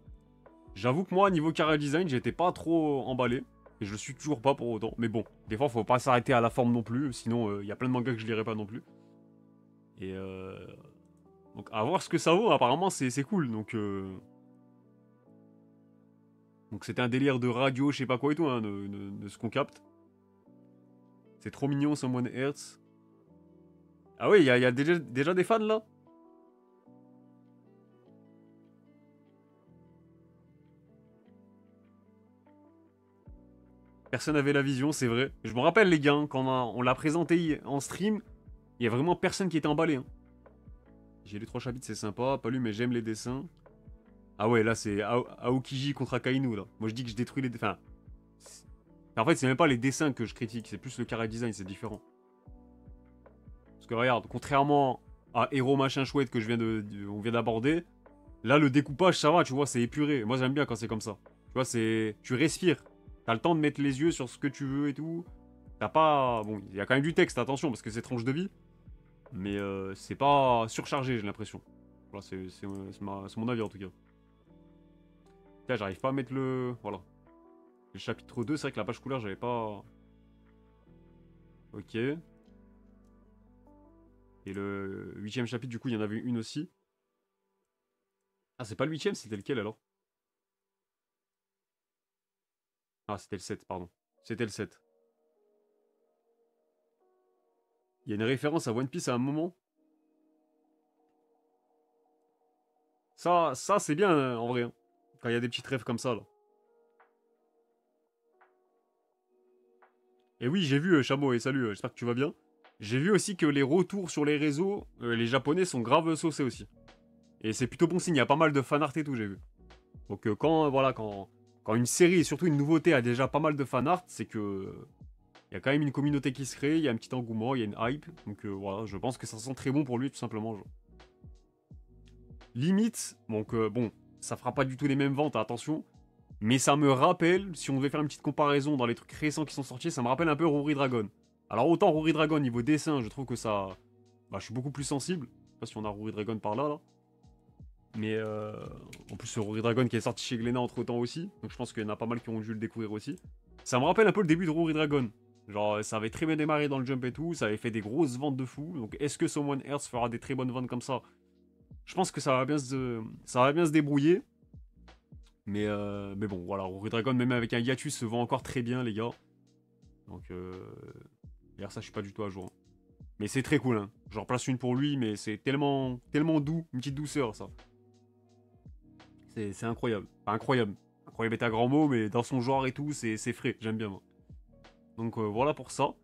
J'avoue que moi, niveau chara design, j'étais pas trop emballé. Et je le suis toujours pas pour autant. Mais bon, des fois, faut pas s'arrêter à la forme non plus. Sinon, il y a plein de mangas que je lirai pas non plus. Et donc, à voir ce que ça vaut. Apparemment, c'est cool. Donc c'était un délire de radio, je sais pas quoi et tout, hein, de ce qu'on capte. C'est trop mignon, Someone Hertz. Ah oui, il y a déjà des fans, là? Personne n'avait la vision, c'est vrai. Je me rappelle, les gars, hein, quand on l'a présenté en stream, il y a vraiment personne qui était emballé. Hein. J'ai lu 3 chapitres, c'est sympa. Pas lu, mais j'aime les dessins. Ah ouais, là, c'est Aokiji contre Akainu, là. Moi, je dis que je détruis les... Enfin, En fait, c'est même pas les dessins que je critique, c'est plus le carré design, c'est différent. Parce que regarde, contrairement à Hero machin chouette que on vient d'aborder, là le découpage ça va, tu vois, c'est épuré. Moi j'aime bien quand c'est comme ça. Tu vois, tu respires. T'as le temps de mettre les yeux sur ce que tu veux et tout. T'as pas... Bon, il y a quand même du texte, attention, parce que c'est tranche de vie. Mais c'est pas surchargé, j'ai l'impression. Voilà, c'est mon avis en tout cas. Là, j'arrive pas à mettre le... Voilà. Le chapitre 2, c'est vrai que la page couleur, j'avais pas... Ok. Et le 8ème chapitre, du coup, il y en avait une aussi. Ah, c'est pas le 8ème, c'était lequel alors? Ah, c'était le 7, pardon. C'était le 7. Il y a une référence à One Piece à un moment. Ça c'est bien en vrai. Hein. Quand il y a des petites rêves comme ça, là. Et oui, j'ai vu, Chameau, et salut, j'espère que tu vas bien. J'ai vu aussi que les retours sur les réseaux, les Japonais sont grave saucés aussi. Et c'est plutôt bon signe, il y a pas mal de fanart et tout, j'ai vu. Donc quand une série, et surtout une nouveauté, a déjà pas mal de fanart, c'est que... Il y a quand même une communauté qui se crée, il y a un petit engouement, il y a une hype. Donc voilà, je pense que ça sent très bon pour lui, tout simplement. Genre. Limite, donc bon, ça fera pas du tout les mêmes ventes, attention. Mais ça me rappelle, si on devait faire une petite comparaison dans les trucs récents qui sont sortis, ça me rappelle un peu Rory Dragon. Alors autant Rory Dragon, niveau dessin, je trouve que ça... Bah, je suis beaucoup plus sensible. Je sais pas si on a Rory Dragon par là, là. Mais en plus, ce Rory Dragon qui est sorti chez Glénat entre temps aussi. Donc je pense qu'il y en a pas mal qui ont dû le découvrir aussi. Ça me rappelle un peu le début de Rory Dragon. Genre, ça avait très bien démarré dans le jump et tout. Ça avait fait des grosses ventes de fou. Donc est-ce que Someone Earth fera des très bonnes ventes comme ça? Je pense que ça va bien se débrouiller. Mais bon, voilà, Rory Dragon, même avec un hiatus, se vend encore très bien, les gars. Donc, d'ailleurs, ça, je suis pas du tout à jour. Hein. Mais c'est très cool, hein. J'en place une pour lui, mais c'est tellement, tellement doux, une petite douceur, ça. C'est incroyable. Enfin, incroyable. Incroyable est un grand mot, mais dans son genre et tout, c'est frais. J'aime bien, moi. Donc, voilà pour ça.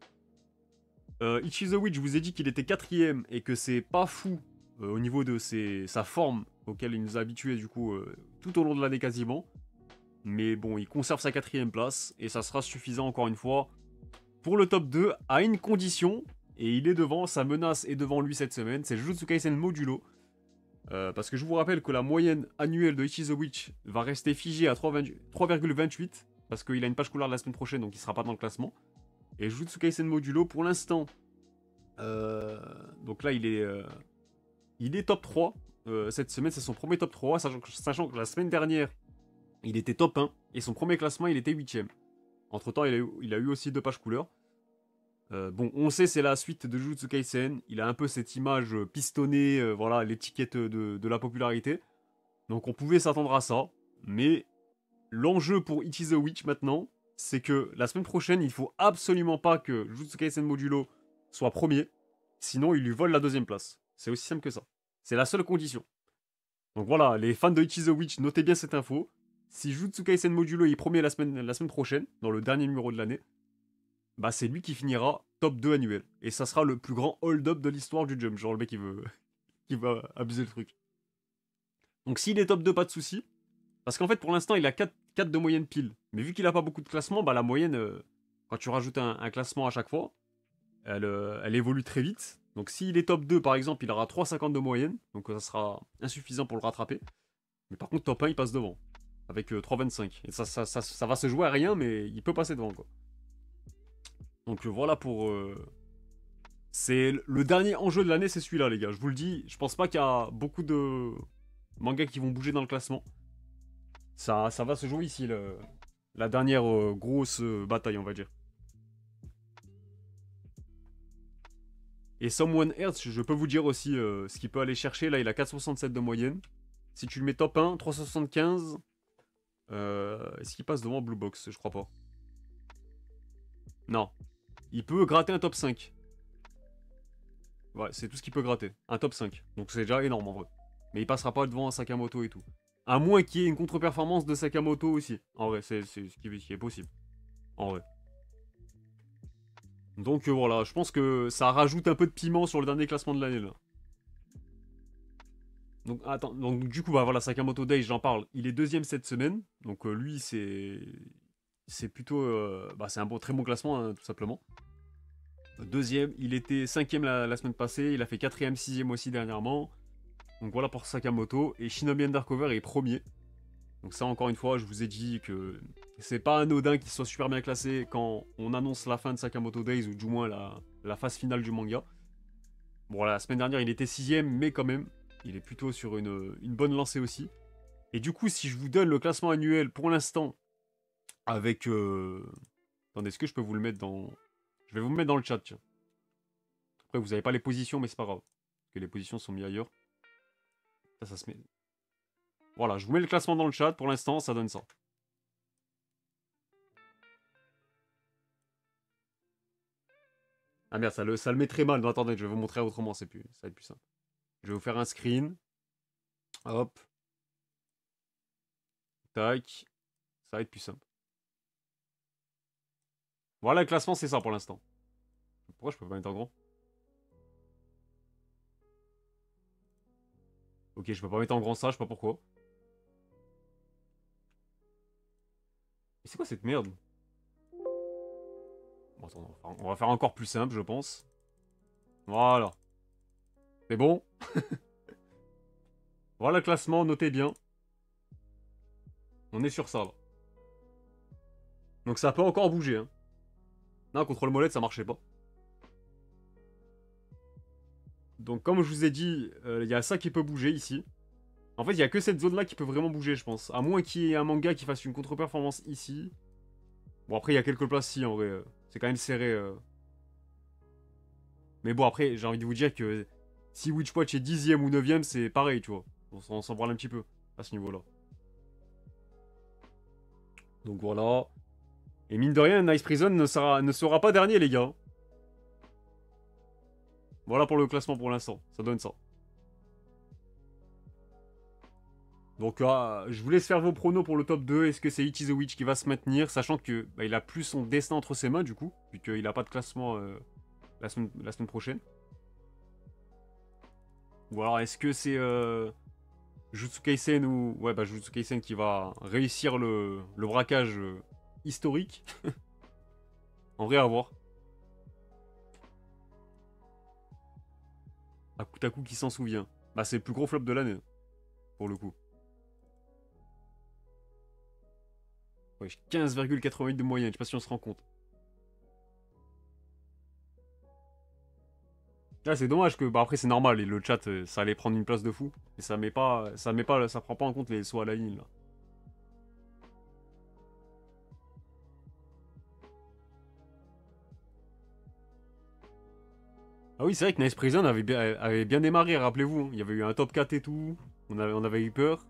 Ichi the Witch, je vous ai dit qu'il était 4ème et que c'est pas fou au niveau de sa forme auquel il nous a habitués, du coup, tout au long de l'année quasiment. Mais bon, il conserve sa 4ème place et ça sera suffisant encore une fois pour le top 2 à une condition. Et il est devant, sa menace est devant lui cette semaine, c'est Jujutsu Kaisen Modulo. Parce que je vous rappelle que la moyenne annuelle de Ichi the Witch va rester figée à 3,28. Parce qu'il a une page couleur de la semaine prochaine, donc il sera pas dans le classement. Et Jujutsu Kaisen Modulo, pour l'instant, donc là il est top 3. Cette semaine, c'est son premier top 3, sachant que la semaine dernière, il était top 1. Et son premier classement, il était 8ème. Entre temps, il a eu aussi 2 pages couleurs. Bon, on sait, c'est la suite de Jujutsu Kaisen. Il a un peu cette image pistonnée, voilà, l'étiquette de la popularité. Donc on pouvait s'attendre à ça. Mais l'enjeu pour Ichi the Witch maintenant, c'est que la semaine prochaine, il faut absolument pas que Jujutsu Kaisen Modulo soit premier. Sinon, il lui vole la 2ème place. C'est aussi simple que ça. C'est la seule condition. Donc voilà, les fans de Ichi the Witch, notez bien cette info. Si Jujutsu Kaisen Modulo est premier la semaine prochaine, dans le dernier numéro de l'année, bah c'est lui qui finira top 2 annuel. Et ça sera le plus grand hold-up de l'histoire du Jump. Genre le mec qui va abuser le truc. Donc s'il est top 2, pas de souci. Parce qu'en fait, pour l'instant, il a 4 de moyenne pile. Mais vu qu'il a pas beaucoup de classement, bah la moyenne, quand tu rajoutes un classement à chaque fois, elle évolue très vite. Donc s'il est top 2, par exemple, il aura 3,50 de moyenne. Donc ça sera insuffisant pour le rattraper. Mais par contre, top 1, il passe devant. Avec 3,25. Et ça va se jouer à rien, mais il peut passer devant, quoi. Donc voilà pour... C'est le dernier enjeu de l'année, c'est celui-là, les gars. Je vous le dis, je pense pas qu'il y a beaucoup de mangas qui vont bouger dans le classement. Ça va se jouer ici, la dernière grosse bataille, on va dire. Et Someone Earth, je peux vous dire aussi ce qu'il peut aller chercher. Là, il a 4,67 de moyenne. Si tu le mets top 1, 3,75. Est-ce qu'il passe devant Blue Box? Je crois pas. Non. Il peut gratter un top 5. Ouais, c'est tout ce qu'il peut gratter. Un top 5. Donc c'est déjà énorme en vrai. Mais il passera pas devant un Sakamoto et tout. À moins qu'il y ait une contre-performance de Sakamoto aussi. En vrai, c'est ce qui est possible. En vrai. Donc voilà, je pense que ça rajoute un peu de piment sur le dernier classement de l'année là. Donc attends, donc du coup bah voilà, Sakamoto Day, j'en parle. Il est 2ème cette semaine. Donc lui c'est... c'est plutôt... bah, c'est un très bon classement, hein, tout simplement. Deuxième, il était cinquième la semaine passée, il a fait quatrième, sixième aussi dernièrement. Donc voilà pour Sakamoto. Et Shinobi Undercover est premier. Donc ça, encore une fois, je vous ai dit que c'est pas anodin qu'il soit super bien classé quand on annonce la fin de Sakamoto Days, ou du moins la phase finale du manga. Bon, la semaine dernière, il était sixième, mais quand même, il est plutôt sur une bonne lancée aussi. Et du coup, si je vous donne le classement annuel pour l'instant, avec... Attendez, est-ce que je peux vous le mettre dans... Je vais vous le mettre dans le chat, tiens. Après, vous n'avez pas les positions, mais c'est pas grave. Parce que les positions sont mises ailleurs. Ça se met... Voilà, je vous mets le classement dans le chat. Pour l'instant, ça donne ça. Ah merde, ça le met très mal. Non, attendez, je vais vous montrer autrement, ça va être plus simple. Je vais vous faire un screen. Hop. Tac. Ça va être plus simple. Voilà, le classement, c'est ça pour l'instant. Pourquoi je peux pas mettre en grand? Ok, je peux pas mettre en grand ça, je sais pas pourquoi. Mais c'est quoi cette merde? Bon, attends, on va faire encore plus simple, je pense. Voilà. C'est bon? Voilà le classement, notez bien. On est sur ça, là. Donc ça peut encore bouger, hein. Non, contrôle molette, ça marchait pas. Donc comme je vous ai dit, il y a ça qui peut bouger ici. En fait, il y a que cette zone-là qui peut vraiment bouger, je pense. À moins qu'il y ait un manga qui fasse une contre-performance ici. Bon, après, il y a quelques places ici, en vrai. C'est quand même serré. Mais bon, après, j'ai envie de vous dire que si Witchwatch est 10ème ou 9ème, c'est pareil, tu vois. On s'en branle un petit peu à ce niveau-là. Donc voilà. Et mine de rien, Nice Prison ne sera pas dernier, les gars. Voilà pour le classement pour l'instant. Ça donne ça. Donc je vous laisse faire vos pronos pour le top 2. Est-ce que c'est It is the Witch qui va se maintenir, sachant que bah, il a plus son destin entre ses mains, du coup, vu qu'il n'a pas de classement la semaine prochaine. Ou alors est-ce que c'est Jutsu Kaisen ou... Ouais, bah Jutsu Kaisen qui va réussir le braquage historique. En vrai, à voir. Akutaku qui s'en souvient. Bah c'est le plus gros flop de l'année, pour le coup. Ouais, 15,88 de moyenne, je sais pas si on se rend compte. Ah, c'est dommage que... Bah après c'est normal, et le chat, ça allait prendre une place de fou. Et ça prend pas en compte les sauts à la ligne, là. Ah oui, c'est vrai que Nice Prison avait bien démarré, rappelez-vous, hein. Il y avait eu un top 4 et tout. On avait eu peur.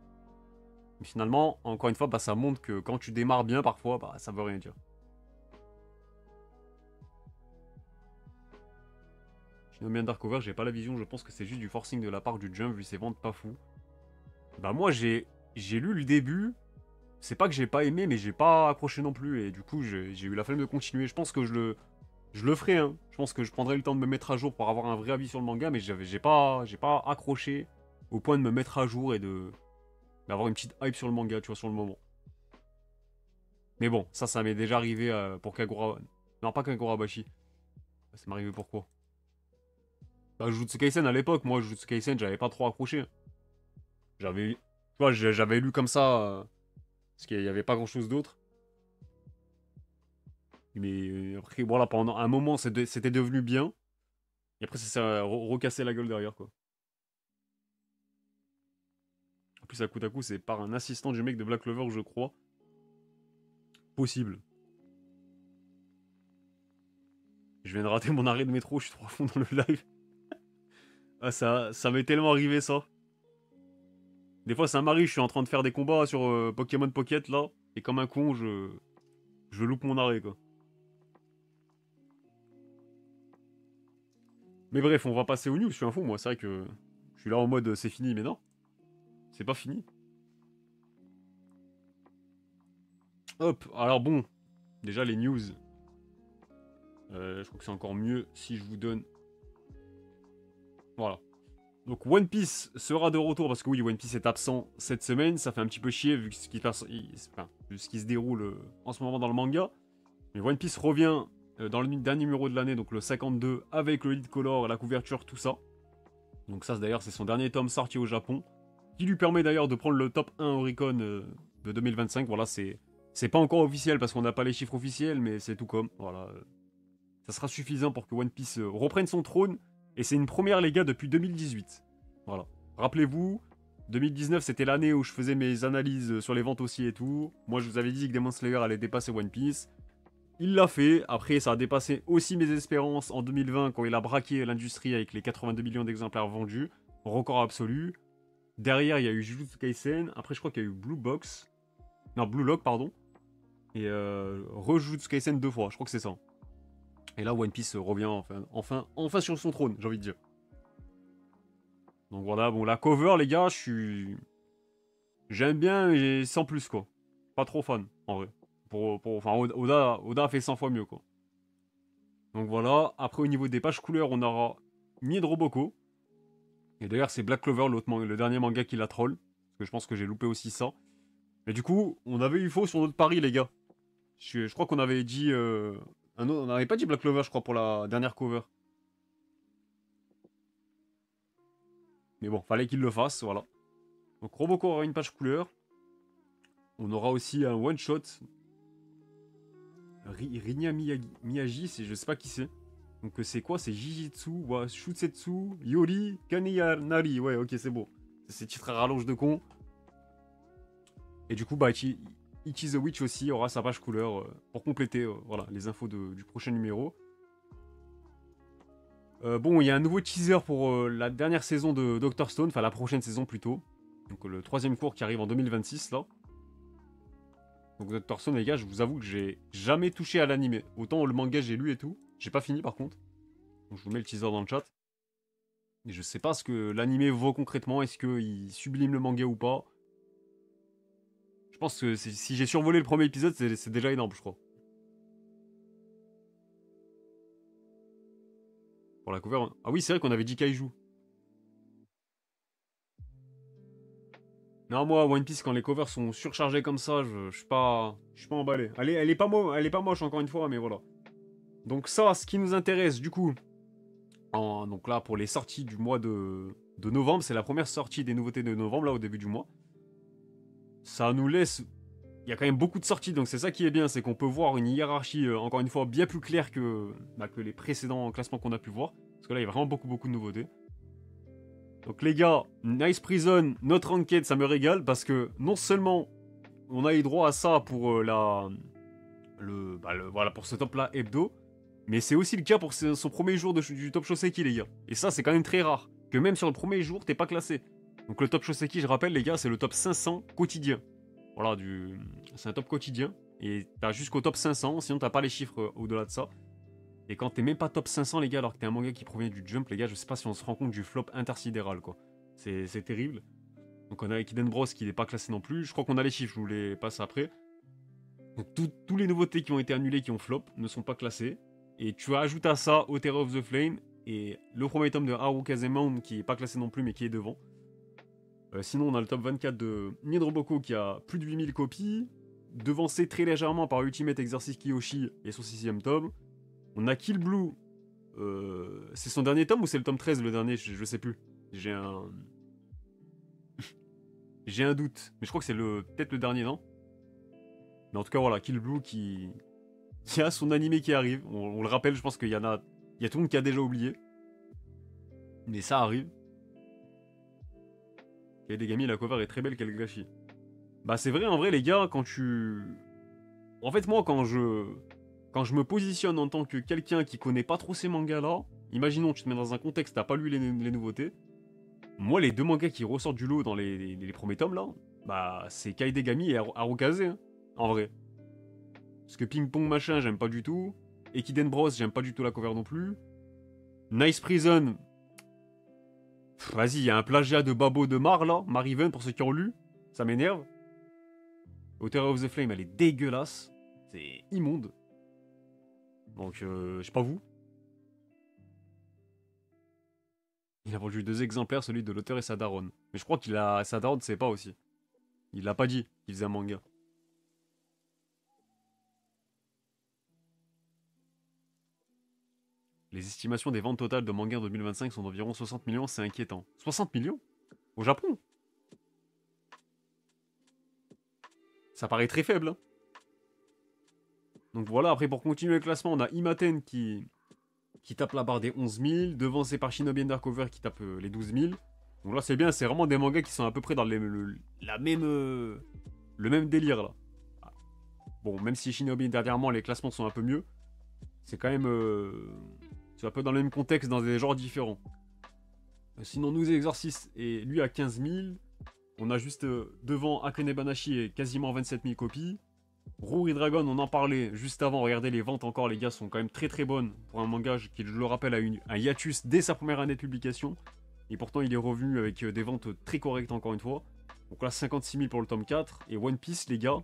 Mais finalement, encore une fois, bah, ça montre que quand tu démarres bien, parfois, bah, ça veut rien dire. Shinobi Undercover, j'ai pas la vision, je pense que c'est juste du forcing de la part du Jump, vu ses ventes pas fou. Bah moi, j'ai lu le début. C'est pas que j'ai pas aimé, mais j'ai pas accroché non plus. Et du coup, j'ai eu la flemme de continuer. Je pense que je le ferai, hein. Je pense que je prendrai le temps de me mettre à jour pour avoir un vrai avis sur le manga, mais j'ai pas accroché au point de me mettre à jour et d'avoir une petite hype sur le manga, tu vois, sur le moment. Mais bon, ça m'est déjà arrivé pour Kagura... Non, pas Kagurabashi. Ça m'est arrivé pourquoi? Bah, Jujutsu Kaisen à l'époque, moi, Jujutsu Kaisen, j'avais pas trop accroché. Tu vois, j'avais lu comme ça, parce qu'il y avait pas grand-chose d'autre. Mais après, voilà, pendant un moment, c'était devenu bien. Et après, ça s'est recassé la gueule derrière, quoi. En plus, à coup, c'est par un assistant du mec de Black Clover, je crois. Possible. Je viens de rater mon arrêt de métro, je suis trop à fond dans le live. Ah, ça m'est tellement arrivé, ça. Des fois, ça m'arrive, je suis en train de faire des combats sur Pokémon Pocket, là. Et comme un con, je loupe mon arrêt, quoi. Mais bref, on va passer aux news, je suis un fou, moi. C'est vrai que je suis là en mode c'est fini, mais non. C'est pas fini. Hop, alors bon. Déjà, les news. Je crois que c'est encore mieux si je vous donne... Voilà. Donc One Piece sera de retour parce que oui, One Piece est absent cette semaine. Ça fait un petit peu chier vu ce qui, enfin, vu ce qui se déroule en ce moment dans le manga. Mais One Piece revient dans le dernier numéro de l'année, donc le 52, avec le lead color, la couverture, tout ça. Donc ça d'ailleurs c'est son dernier tome sorti au Japon, qui lui permet d'ailleurs de prendre le top 1 Oricon de 2025. Voilà, c'est pas encore officiel parce qu'on n'a pas les chiffres officiels, mais c'est tout comme. Voilà, ça sera suffisant pour que One Piece reprenne son trône. Et c'est une première, les gars, depuis 2018. Voilà. Rappelez-vous, 2019, c'était l'année où je faisais mes analyses sur les ventes aussi et tout. Moi, je vous avais dit que Demon Slayer allait dépasser One Piece. Il l'a fait. Après, ça a dépassé aussi mes espérances en 2020 quand il a braqué l'industrie avec les 82 millions d'exemplaires vendus. Record absolu. Derrière, il y a eu Jujutsu Kaisen. Après, je crois qu'il y a eu Blue Box. Non, Blue Lock, pardon. Et Jujutsu Kaisen 2 fois. Je crois que c'est ça. Et là, One Piece revient enfin sur son trône, j'ai envie de dire. Donc voilà, bon, la cover, les gars, j'aime bien, mais sans plus, quoi. Pas trop fan, en vrai. Enfin, Oda a fait 100 fois mieux, quoi. Donc voilà, après, au niveau des pages couleurs, on aura Roboko. Et d'ailleurs, c'est Black Clover, le dernier manga qui la troll. Parce que je pense que j'ai loupé aussi ça. Mais du coup, on avait eu faux sur notre pari, les gars. Je crois qu'on avait dit... on n'avait pas dit Black Clover, je crois, pour la dernière cover. Mais bon, fallait qu'il le fasse, voilà. Donc Robocop aura une page couleur. On aura aussi un one-shot. Rinya Miyagi, je sais pas qui c'est. Donc c'est quoi? C'est Jijitsu, Shutsetsu, Yori, Kaniyanari. Ouais, ok, c'est beau. C'est ces titres à rallonge de con. Et du coup, bah, Ichi the Witch aussi aura sa page couleur pour compléter voilà, les infos du prochain numéro. Bon, il y a un nouveau teaser pour la dernière saison de Dr. Stone, enfin la prochaine saison plutôt. Donc le troisième cours qui arrive en 2026 là. Donc Dr. Stone, les gars, je vous avoue que j'ai jamais touché à l'anime. Autant le manga j'ai lu et tout, j'ai pas fini par contre. Donc je vous mets le teaser dans le chat. Et je sais pas ce que l'anime vaut concrètement, est-ce qu'il sublime le manga ou pas. Je pense que si j'ai survolé le premier épisode, c'est déjà énorme, je crois. Pour la cover. Ah oui, c'est vrai qu'on avait dit Kaiju. Non, moi, One Piece, quand les covers sont surchargés comme ça, je suis pas emballé. Elle est pas moche, encore une fois, mais voilà. Donc ça, ce qui nous intéresse, du coup, donc là, pour les sorties du mois de novembre, c'est la première sortie des nouveautés de novembre, là, au début du mois. Ça nous laisse... Il y a quand même beaucoup de sorties, donc c'est ça qui est bien, c'est qu'on peut voir une hiérarchie, encore une fois, bien plus claire que les précédents classements qu'on a pu voir. Parce que là, il y a vraiment beaucoup de nouveautés. Donc les gars, Nice Prison, notre enquête, ça me régale, parce que non seulement on a eu droit à ça pour voilà, pour ce top-là hebdo, mais c'est aussi le cas pour son premier jour du Top Shoseki, les gars. Et ça, c'est quand même très rare, que même sur le premier jour, t'es pas classé. Donc le Top Shoseki, je rappelle, les gars, c'est le top 500 quotidien. Voilà, c'est un top quotidien, et t'as jusqu'au top 500, sinon t'as pas les chiffres au-delà de ça. Et quand t'es même pas top 500, les gars, alors que t'es un manga qui provient du Jump, les gars, je sais pas si on se rend compte du flop intersidéral, quoi. C'est terrible. Donc on a Ekiden Bros qui n'est pas classé non plus. Je crois qu'on a les chiffres, je vous les passe après. Donc tous les nouveautés qui ont été annulées, qui ont flop, ne sont pas classées. Et tu ajoutes à ça Otero of the Flame et le premier tome de Harukazemon qui est pas classé non plus mais qui est devant. Sinon on a le top 24 de Nidroboko qui a plus de 8000 copies, devancé très légèrement par Ultimate Exercise Kiyoshi et son 6ème tome. On a Kill Blue, c'est son dernier tome ou c'est le tome 13 le dernier, je sais plus. J'ai un doute, mais je crois que c'est peut-être le dernier, non? Mais en tout cas, voilà, Kill Blue qui a son animé qui arrive. On le rappelle, je pense qu'il y a tout le monde qui a déjà oublié. Mais ça arrive. Et des gamins, la cover est très belle, quel gâchis. Bah c'est vrai, en vrai, les gars, quand tu... En fait, moi, quand je me positionne en tant que quelqu'un qui connaît pas trop ces mangas-là, imaginons, tu te mets dans un contexte, t'as pas lu les nouveautés. Moi, les deux mangas qui ressortent du lot dans les premiers tomes, là, bah c'est Kaidegami et Harukaze, hein, en vrai. Parce que Ping Pong machin, j'aime pas du tout. Ekiden Bros, j'aime pas du tout la cover non plus. Nice Prison. Vas-y, il y a un plagiat de Babo de Mar là, Mariven pour ceux qui ont lu. Ça m'énerve. Otero of the Flame, elle est dégueulasse. C'est immonde. Donc, je sais pas vous. Il a vendu 2 exemplaires, celui de l'auteur et sa daronne. Mais je crois qu'il a... Sa daronne, c'est pas aussi. Il l'a pas dit qu'il faisait un manga. Les estimations des ventes totales de manga en 2025 sont d'environ 60 millions, c'est inquiétant. 60 millions? Au Japon? Ça paraît très faible, hein. Donc voilà, après pour continuer le classement, on a Imaten qui tape la barre des 11 000, devancé par Shinobi Undercover qui tape les 12 000. Donc là c'est bien, c'est vraiment des mangas qui sont à peu près dans le même délire là. Bon, même si Shinobi dernièrement les classements sont un peu mieux, c'est quand même c'est un peu dans le même contexte, dans des genres différents. Sinon nous Exorcist et lui à 15 000, on a juste devant Akane Banashi et quasiment 27 000 copies. Ruri Dragon, on en parlait juste avant, regardez les ventes encore les gars sont quand même très très bonnes pour un manga qui je le rappelle a eu un hiatus dès sa première année de publication. Et pourtant il est revenu avec des ventes très correctes encore une fois. Donc là 56 000 pour le tome 4. Et One Piece les gars,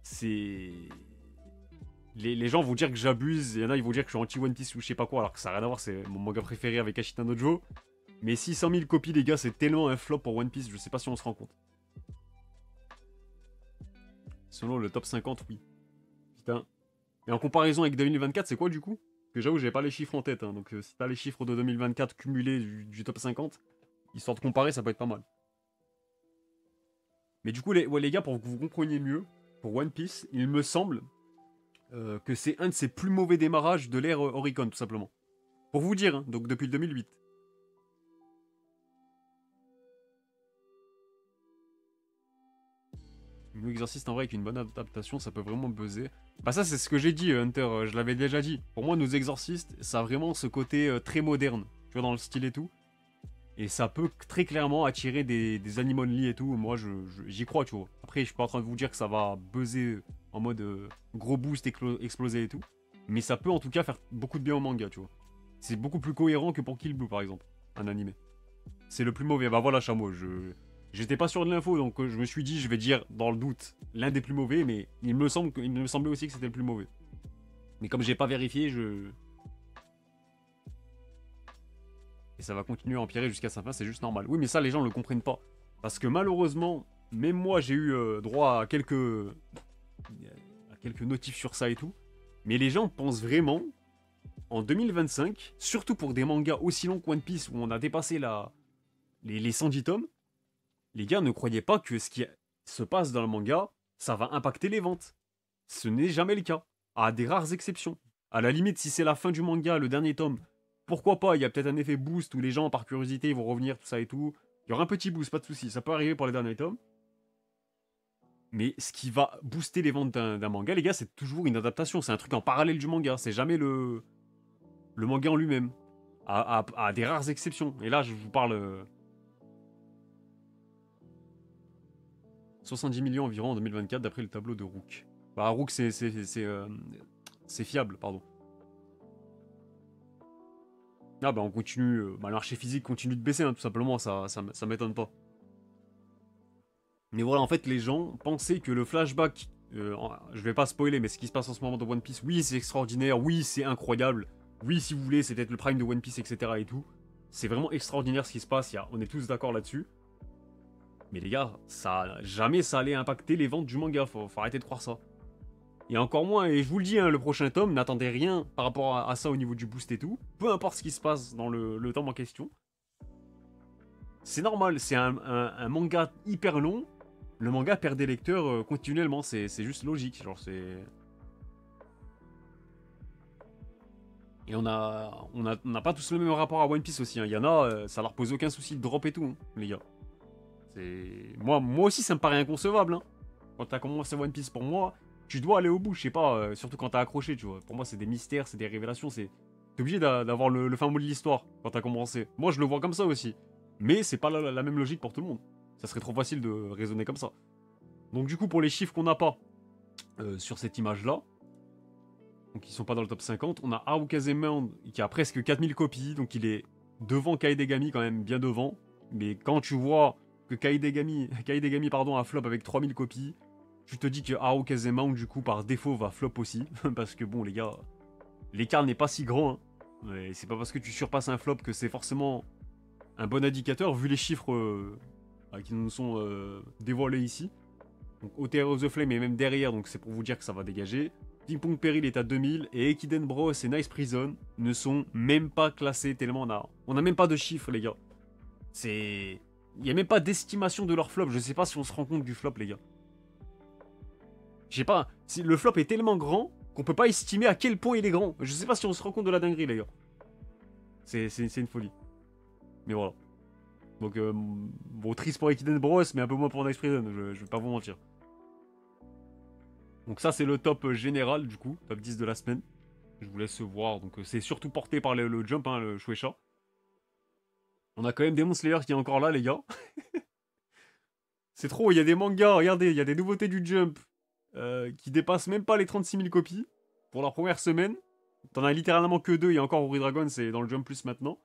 c'est... Les gens vont dire que j'abuse, il y en a ils vont dire que je suis anti One Piece ou je sais pas quoi, alors que ça n'a rien à voir, c'est mon manga préféré avec Ashita no Joe. Mais 600 000 copies les gars, c'est tellement un flop pour One Piece, je sais pas si on se rend compte. Selon le top 50, oui. Putain. Et en comparaison avec 2024, c'est quoi du coup? Parce que j'avoue, j'avais pas les chiffres en tête, hein, donc si t'as les chiffres de 2024 cumulés du top 50, histoire de comparer, ça peut être pas mal. Mais du coup, les gars, pour que vous compreniez mieux, pour One Piece, il me semble que c'est un de ses plus mauvais démarrages de l'ère Oricon, tout simplement. Pour vous dire, hein, donc depuis le 2008. New Exorcist en vrai avec une bonne adaptation ça peut vraiment buzzer. Bah ça c'est ce que j'ai dit Hunter, je l'avais déjà dit. Pour moi Nous Exorcist ça a vraiment ce côté très moderne, tu vois dans le style et tout. Et ça peut très clairement attirer des animaux only et tout, moi j'y crois tu vois. Après je suis pas en train de vous dire que ça va buzzer en mode gros boost exploser et tout. Mais ça peut en tout cas faire beaucoup de bien au manga tu vois. C'est beaucoup plus cohérent que pour Kill Blue par exemple, un animé. C'est le plus mauvais, bah voilà Chameau, J'étais pas sûr de l'info, donc je me suis dit, je vais dire, dans le doute, l'un des plus mauvais, mais il me semblait aussi que c'était le plus mauvais. Mais comme j'ai pas vérifié, Et ça va continuer à empirer jusqu'à sa fin, c'est juste normal. Oui, mais ça, les gens le comprennent pas. Parce que malheureusement, même moi, j'ai eu droit à quelques notifs sur ça et tout. Mais les gens pensent vraiment, en 2025, surtout pour des mangas aussi longs que One Piece, où on a dépassé les 110 tomes, les gars ne croyez pas que ce qui se passe dans le manga, ça va impacter les ventes. Ce n'est jamais le cas. À des rares exceptions. À la limite, si c'est la fin du manga, le dernier tome, pourquoi pas, il y a peut-être un effet boost où les gens, par curiosité, vont revenir, tout ça et tout. Il y aura un petit boost, pas de soucis, ça peut arriver pour les derniers tomes. Mais ce qui va booster les ventes d'un manga, les gars, c'est toujours une adaptation. C'est un truc en parallèle du manga. C'est jamais le manga en lui-même. À des rares exceptions. Et là, je vous parle... 70 millions environ en 2024 d'après le tableau de Rook. Bah Rook c'est fiable, pardon. Ah bah on continue, bah, le marché physique continue de baisser hein, tout simplement, ça m'étonne pas. Mais voilà en fait les gens pensaient que le flashback, je vais pas spoiler mais ce qui se passe en ce moment dans One Piece, oui c'est extraordinaire, oui c'est incroyable, oui si vous voulez c'est peut-être le prime de One Piece etc et tout. C'est vraiment extraordinaire ce qui se passe, on est tous d'accord là-dessus. Mais les gars, jamais ça allait impacter les ventes du manga, faut arrêter de croire ça. Et encore moins, et je vous le dis, hein, le prochain tome, n'attendez rien par rapport à ça au niveau du boost et tout. Peu importe ce qui se passe dans le tome en question. C'est normal, c'est un manga hyper long. Le manga perd des lecteurs continuellement, c'est juste logique. Genre c'est... Et on n'a pas tous le même rapport à One Piece aussi. Hein. Il y en a, ça leur pose aucun souci de drop et tout, hein, les gars. Moi aussi, ça me paraît inconcevable. Hein. Quand t'as commencé One Piece, pour moi, tu dois aller au bout. Je sais pas, surtout quand t'as accroché, tu vois. Pour moi, c'est des mystères, c'est des révélations. T'es obligé d'avoir le fin mot de l'histoire quand t'as commencé. Moi, je le vois comme ça aussi. Mais c'est pas la même logique pour tout le monde. Ça serait trop facile de raisonner comme ça. Donc, du coup, pour les chiffres qu'on n'a pas sur cette image-là, donc ils sont pas dans le top 50, on a Aokazemon qui a presque 4000 copies. Donc, il est devant Kaidegami, quand même, bien devant. Mais quand tu vois que Kaidegami a flop avec 3000 copies, tu te dis que Aokazemon du coup par défaut va flop aussi, parce que bon les gars, l'écart n'est pas si grand, hein. Et c'est pas parce que tu surpasses un flop que c'est forcément un bon indicateur, vu les chiffres qui nous sont dévoilés ici. Donc OTR of the Flame est même derrière, donc c'est pour vous dire que ça va dégager. Ping Pong Peril est à 2000, et Ekiden Bros et Nice Prison ne sont même pas classés tellement on a même pas de chiffres, les gars. C'est... Il n'y a même pas d'estimation de leur flop, je sais pas si on se rend compte du flop, les gars. Je sais pas, si le flop est tellement grand qu'on peut pas estimer à quel point il est grand. Je sais pas si on se rend compte de la dinguerie, les gars. C'est une folie. Mais voilà. Donc, bon, triste pour Ekiden Bros, mais un peu moins pour Nice Prison, je vais pas vous mentir. Donc ça, c'est le top général, du coup, top 10 de la semaine. Je vous laisse voir, donc c'est surtout porté par le Jump, hein, le Shueisha. On a quand même Demon Slayer qui est encore là, les gars. C'est trop, il y a des mangas, regardez, il y a des nouveautés du Jump qui dépassent même pas les 36 000 copies pour leur première semaine. T'en as littéralement que 2, il y a encore Uri Dragon, c'est dans le Jump Plus maintenant.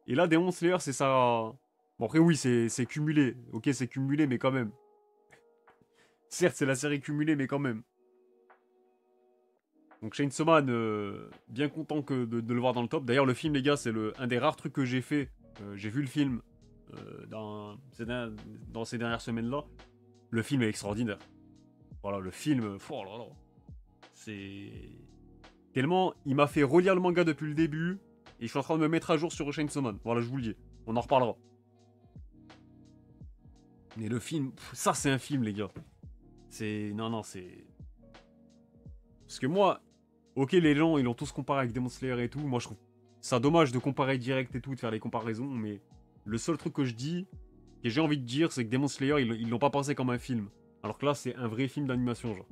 Et là, Demon Slayer, c'est ça... Bon, après, oui, c'est cumulé. Ok, c'est cumulé, mais quand même. Certes, c'est la série cumulée, mais quand même. Donc Chainsaw Man, bien content de le voir dans le top. D'ailleurs, le film, les gars, c'est un des rares trucs que j'ai fait. J'ai vu le film dans ces dernières semaines-là. Le film est extraordinaire. Voilà, le film, oh là là. C'est... Tellement, il m'a fait relire le manga depuis le début, et je suis en train de me mettre à jour sur Chainsaw Man. Voilà, je vous le dis. On en reparlera. Mais le film, ça c'est un film, les gars. C'est... Non, c'est... Parce que moi, ok, les gens, ils l'ont tous comparé avec Demon Slayer et tout. Moi, je trouve ça dommage de comparer direct et tout, de faire les comparaisons, mais le seul truc que je dis, que j'ai envie de dire, c'est que Demon Slayer, ils l'ont pas pensé comme un film. Alors que là, c'est un vrai film d'animation, genre.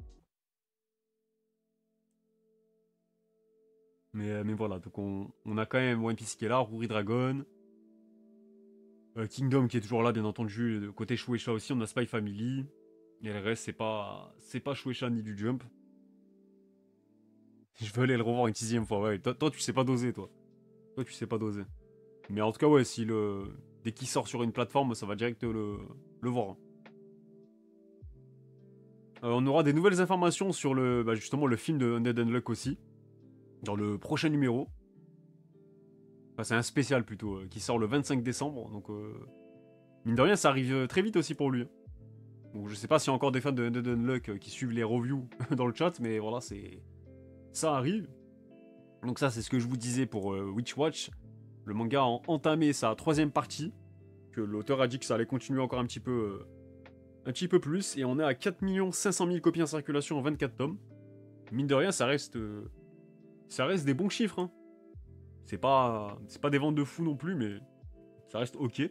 Mais voilà, donc on a quand même One Piece qui est là, Ruri Dragon, Kingdom qui est toujours là, bien entendu, côté Shueisha aussi, on a Spy Family, et le reste, c'est pas Shueisha ni du Jump. Je veux aller le revoir une 6ème fois, ouais. Toi, tu sais pas doser, toi. Toi, tu sais pas doser. Mais en tout cas, ouais, si dès qu'il sort sur une plateforme, ça va direct le voir. On aura des nouvelles informations sur justement le film de Undead Unluck aussi, dans le prochain numéro. Enfin, c'est un spécial plutôt, qui sort le 25 décembre, donc mine de rien, ça arrive très vite aussi pour lui. Hein. Donc je sais pas s'il y a encore des fans de Undead Unluck qui suivent les reviews dans le chat, mais voilà, ça arrive. Donc ça, c'est ce que je vous disais pour Witch Watch. Le manga a entamé sa 3ème partie, que l'auteur a dit que ça allait continuer encore un petit peu plus, et on est à 4 500 000 copies en circulation en 24 tomes. Mine de rien, ça reste des bons chiffres. Hein. C'est pas des ventes de fou non plus, mais ça reste ok.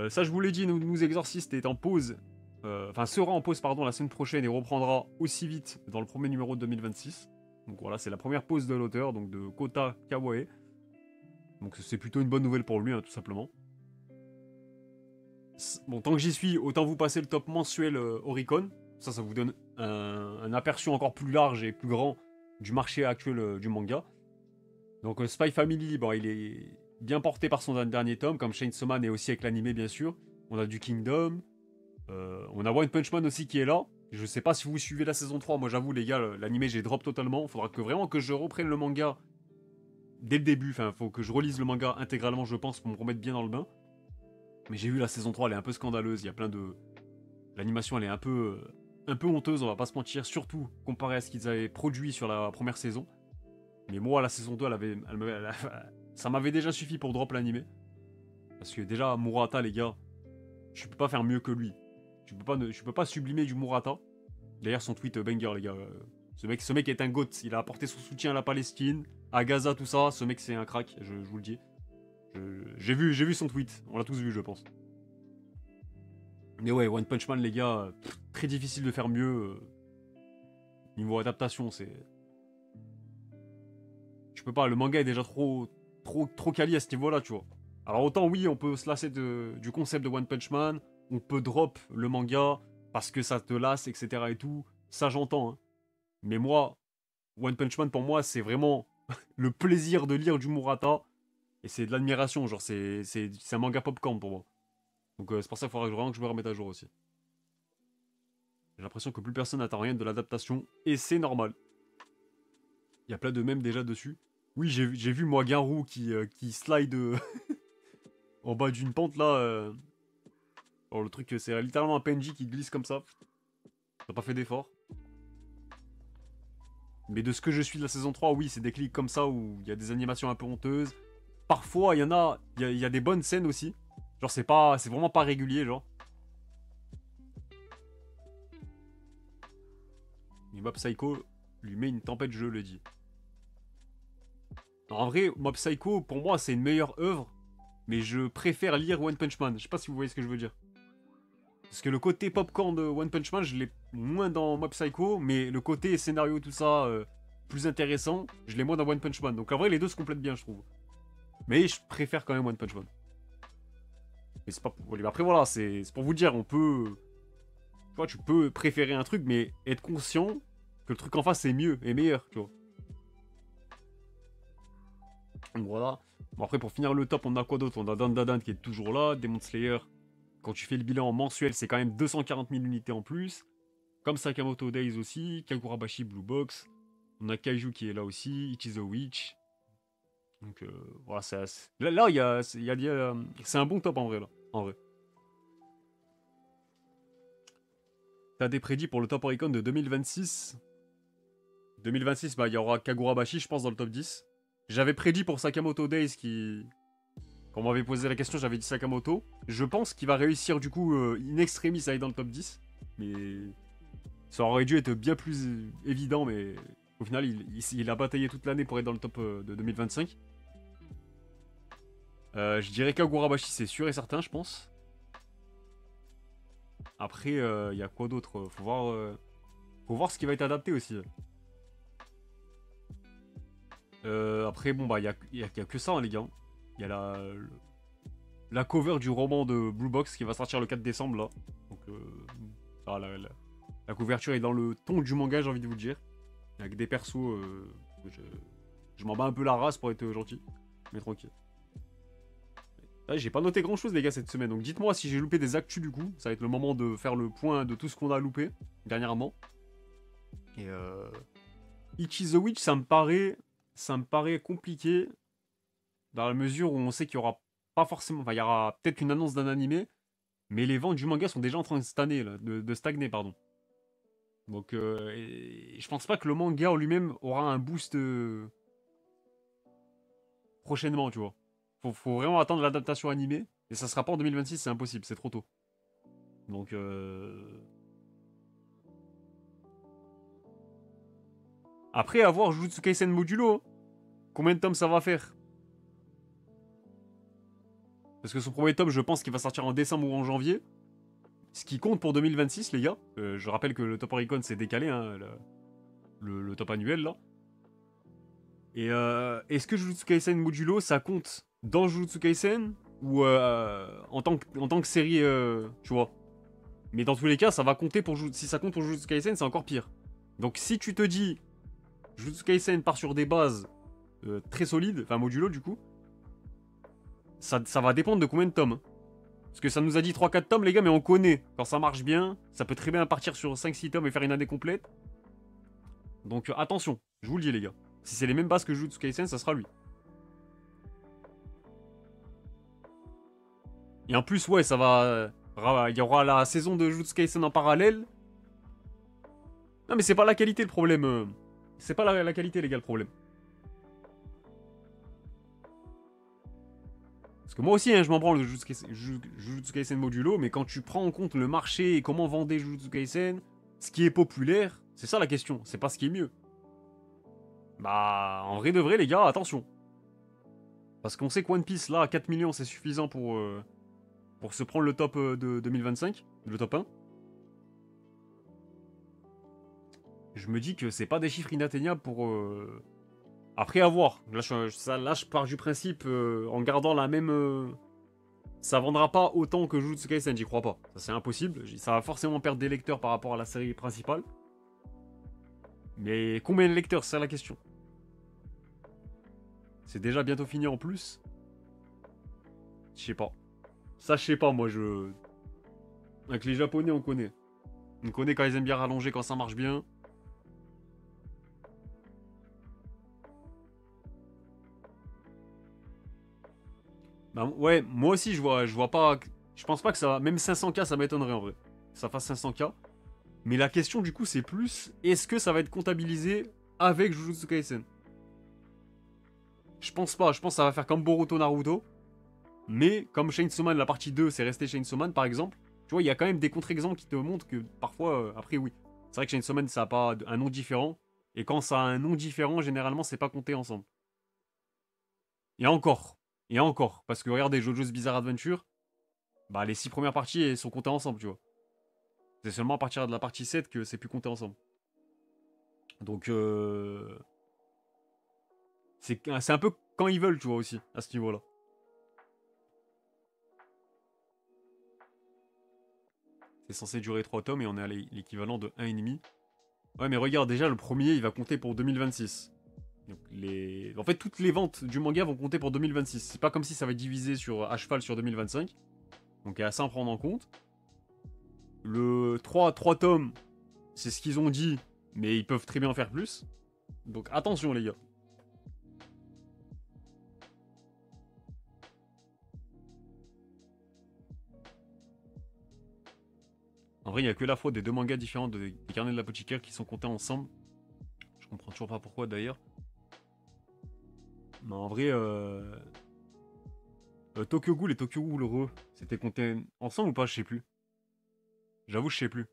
Ça, je vous l'ai dit, nous Exorcist est en pause, sera en pause, pardon, la semaine prochaine et reprendra aussi vite dans le premier numéro de 2026. Donc voilà, c'est la première pause de l'auteur, donc de Kota Kawae. Donc c'est plutôt une bonne nouvelle pour lui, hein, tout simplement. Bon, tant que j'y suis, autant vous passer le top mensuel Oricon. Ça vous donne un aperçu encore plus large et plus grand du marché actuel du manga. Donc Spy Family, bon, il est bien porté par son dernier tome, comme Chainsaw Man et aussi avec l'animé, bien sûr. On a du Kingdom. On a One Punch Man aussi qui est là. Je sais pas si vous suivez la saison 3. Moi, j'avoue, les gars, l'animé, j'ai drop totalement. Faudra vraiment que je reprenne le manga dès le début. Enfin, faut que je relise le manga intégralement, je pense, pour me remettre bien dans le bain. Mais j'ai vu la saison 3, elle est un peu scandaleuse. Il y a plein de... L'animation, elle est un peu honteuse, on va pas se mentir. Surtout comparé à ce qu'ils avaient produit sur la première saison. Mais moi, la saison 2, ça m'avait déjà suffi pour drop l'animé. Parce que déjà, Murata, les gars, je peux pas faire mieux que lui. Je peux pas sublimer du Murata. D'ailleurs, son tweet banger, les gars. Ce mec est un goat. Il a apporté son soutien à la Palestine, à Gaza, tout ça. Ce mec, c'est un crack, je vous le dis. J'ai vu son tweet. On l'a tous vu, je pense. Mais ouais, One Punch Man, les gars, très difficile de faire mieux. Niveau adaptation, c'est... Je peux pas, le manga est déjà trop quali à ce niveau-là, tu vois. Alors autant, oui, on peut se lasser du concept de One Punch Man, on peut drop le manga parce que ça te lasse, etc. et tout. Ça, j'entends, hein. Mais moi, One Punch Man, pour moi, c'est vraiment le plaisir de lire du Murata. Et c'est de l'admiration, genre, c'est un manga popcorn pour moi. Donc c'est pour ça qu'il faudra vraiment que je me remette à jour aussi. J'ai l'impression que plus personne n'attend rien de l'adaptation, et c'est normal. Il y a plein de mèmes déjà dessus. Oui, j'ai vu moi Garou qui slide en bas d'une pente là. Alors le truc, c'est littéralement un PNJ qui glisse comme ça. T'as pas fait d'effort. Mais de ce que je suis de la saison 3, oui, c'est des clics comme ça où il y a des animations un peu honteuses. Parfois, il y en a, il y a des bonnes scènes aussi. Genre, c'est vraiment pas régulier, genre. Mais Mob Psycho lui met une tempête, je le dis. Alors, en vrai, Mob Psycho, pour moi, c'est une meilleure œuvre. Mais je préfère lire One Punch Man. Je sais pas si vous voyez ce que je veux dire. Parce que le côté popcorn de One Punch Man, je l'ai moins dans Mob Psycho. Mais le côté scénario, tout ça, plus intéressant, je l'ai moins dans One Punch Man. Donc en vrai, les deux se complètent bien, je trouve. Mais je préfère quand même One Punch Man. Mais c'est pas pour... Après voilà, c'est pour vous dire, on peut... Tu vois, tu peux préférer un truc, mais être conscient que le truc en face est mieux et meilleur, tu vois. Donc voilà. Bon après, pour finir le top, on a quoi d'autre? On a Dan qui est toujours là, Demon Slayer. Quand tu fais le bilan en mensuel, c'est quand même 240 000 unités en plus. Comme Sakamoto Days aussi, Kagurabashi Blue Box. On a Kaiju qui est là aussi, It is a Witch. Donc voilà, là, c'est un bon top en vrai, là. En vrai. T'as des prédits pour le top Oricon de 2026. 2026, bah, il y aura Kagurabashi, je pense, dans le top 10. J'avais prédit pour Sakamoto Days qui... Quand on m'avait posé la question, j'avais dit Sakamoto. Je pense qu'il va réussir, du coup, in extremis à aller dans le top 10. Mais ça aurait dû être bien plus évident, mais au final, il a bataillé toute l'année pour être dans le top de 2025. Je dirais Kagurabashi, c'est sûr et certain, je pense. Après, il y a quoi d'autre? Faut voir ce qui va être adapté aussi. Après, bon, bah, y a que ça, hein, les gars. Il y a la cover du roman de Blue Box qui va sortir le 4 décembre, là. Donc, ah, la couverture est dans le ton du manga, j'ai envie de vous le dire. Avec des persos, je m'en bats un peu la race pour être gentil. Mais tranquille. Ah, j'ai pas noté grand chose, les gars, cette semaine. Donc, dites-moi si j'ai loupé des actus, du coup. Ça va être le moment de faire le point de tout ce qu'on a loupé dernièrement. Et It is the Witch, ça me paraît compliqué dans la mesure où on sait qu'il y aura pas forcément, enfin il y aura peut-être une annonce d'un animé, mais les ventes du manga sont déjà en train de stagner, là, de stagner, pardon. Donc je pense pas que le manga en lui-même aura un boost prochainement, tu vois. Faut vraiment attendre l'adaptation animée, et ça sera pas en 2026, c'est impossible, c'est trop tôt. Donc après avoir Jujutsu Kaisen Modulo, hein. Combien de tomes ça va faire? Parce que son premier tome, je pense qu'il va sortir en décembre ou en janvier. Ce qui compte pour 2026, les gars. Je rappelle que le top Oricon s'est décalé, hein, le top annuel, là. Et est-ce que Jujutsu Kaisen Modulo, ça compte dans Jujutsu Kaisen ou en tant que série, tu vois? Mais dans tous les cas, ça va compter pour... Si ça compte pour Jujutsu Kaisen, c'est encore pire. Donc si tu te dis, Jujutsu Kaisen part sur des bases très solides, enfin modulo du coup, ça va dépendre de combien de tomes. Parce que ça nous a dit 3-4 tomes, les gars, mais on connaît. Quand ça marche bien, ça peut très bien partir sur 5-6 tomes et faire une année complète. Donc attention, je vous le dis, les gars. Si c'est les mêmes bases que Jujutsu Kaisen, ça sera lui. Et en plus, ouais, ça va... Il y aura la saison de Jujutsu Kaisen en parallèle. Non, mais c'est pas la qualité le problème. C'est pas la qualité, les gars, le problème. Parce que moi aussi, hein, je m'en branle de Jujutsu Kaisen Modulo, mais quand tu prends en compte le marché et comment vender Jujutsu Kaisen, ce qui est populaire, c'est ça la question, c'est pas ce qui est mieux. Bah, en vrai de vrai, les gars, attention. Parce qu'on sait que One Piece, là, à 4 millions, c'est suffisant pour se prendre le top de 2025, le top 1. Je me dis que c'est pas des chiffres inatteignables pour... Après, à voir. Là, je pars du principe, en gardant la même... Ça vendra pas autant que Jujutsu Kaisen, j'y crois pas. Ça, c'est impossible. Ça va forcément perdre des lecteurs par rapport à la série principale. Mais combien de lecteurs, c'est la question. C'est déjà bientôt fini en plus. Je sais pas. Ça, je sais pas, moi, je... Avec les Japonais, on connaît. On connaît quand ils aiment bien rallonger, quand ça marche bien. Bah, ouais, moi aussi, je vois pas... Je pense pas que ça va... Même 500K, ça m'étonnerait, en vrai. Que ça fasse 500K. Mais la question, du coup, c'est plus... Est-ce que ça va être comptabilisé avec Jujutsu Kaisen? Je pense pas. Je pense que ça va faire comme Boruto Naruto. Mais, comme Chainsaw Man, la partie 2, c'est resté Chainsaw Man, par exemple. Tu vois, il y a quand même des contre-exemples qui te montrent que, parfois... après, oui. C'est vrai que Chainsaw Man, ça a pas un nom différent. Et quand ça a un nom différent, généralement, c'est pas compté ensemble. Et encore. Et encore. Parce que regardez, JoJo's Bizarre Adventure, bah les 6 premières parties elles sont comptées ensemble, tu vois. C'est seulement à partir de la partie 7 que c'est plus compté ensemble. Donc c'est un peu quand ils veulent, tu vois, aussi, à ce niveau-là. C'est censé durer 3 tomes et on est à l'équivalent de 1,5. Ouais, mais regarde, déjà, le premier, il va compter pour 2026. Donc en fait, toutes les ventes du manga vont compter pour 2026. C'est pas comme si ça va être divisé à cheval sur 2025. Donc il y a ça à prendre en compte. Le 3 tomes, c'est ce qu'ils ont dit, mais ils peuvent très bien en faire plus. Donc attention les gars. En vrai, il n'y a que la fois des deux mangas différents des carnets de l'apothicaire qui sont comptés ensemble. Je comprends toujours pas pourquoi d'ailleurs. Mais en vrai, Tokyo Ghoul et Tokyo Ghoul Re, c'était compté ensemble ou pas? Je sais plus. J'avoue, je sais plus.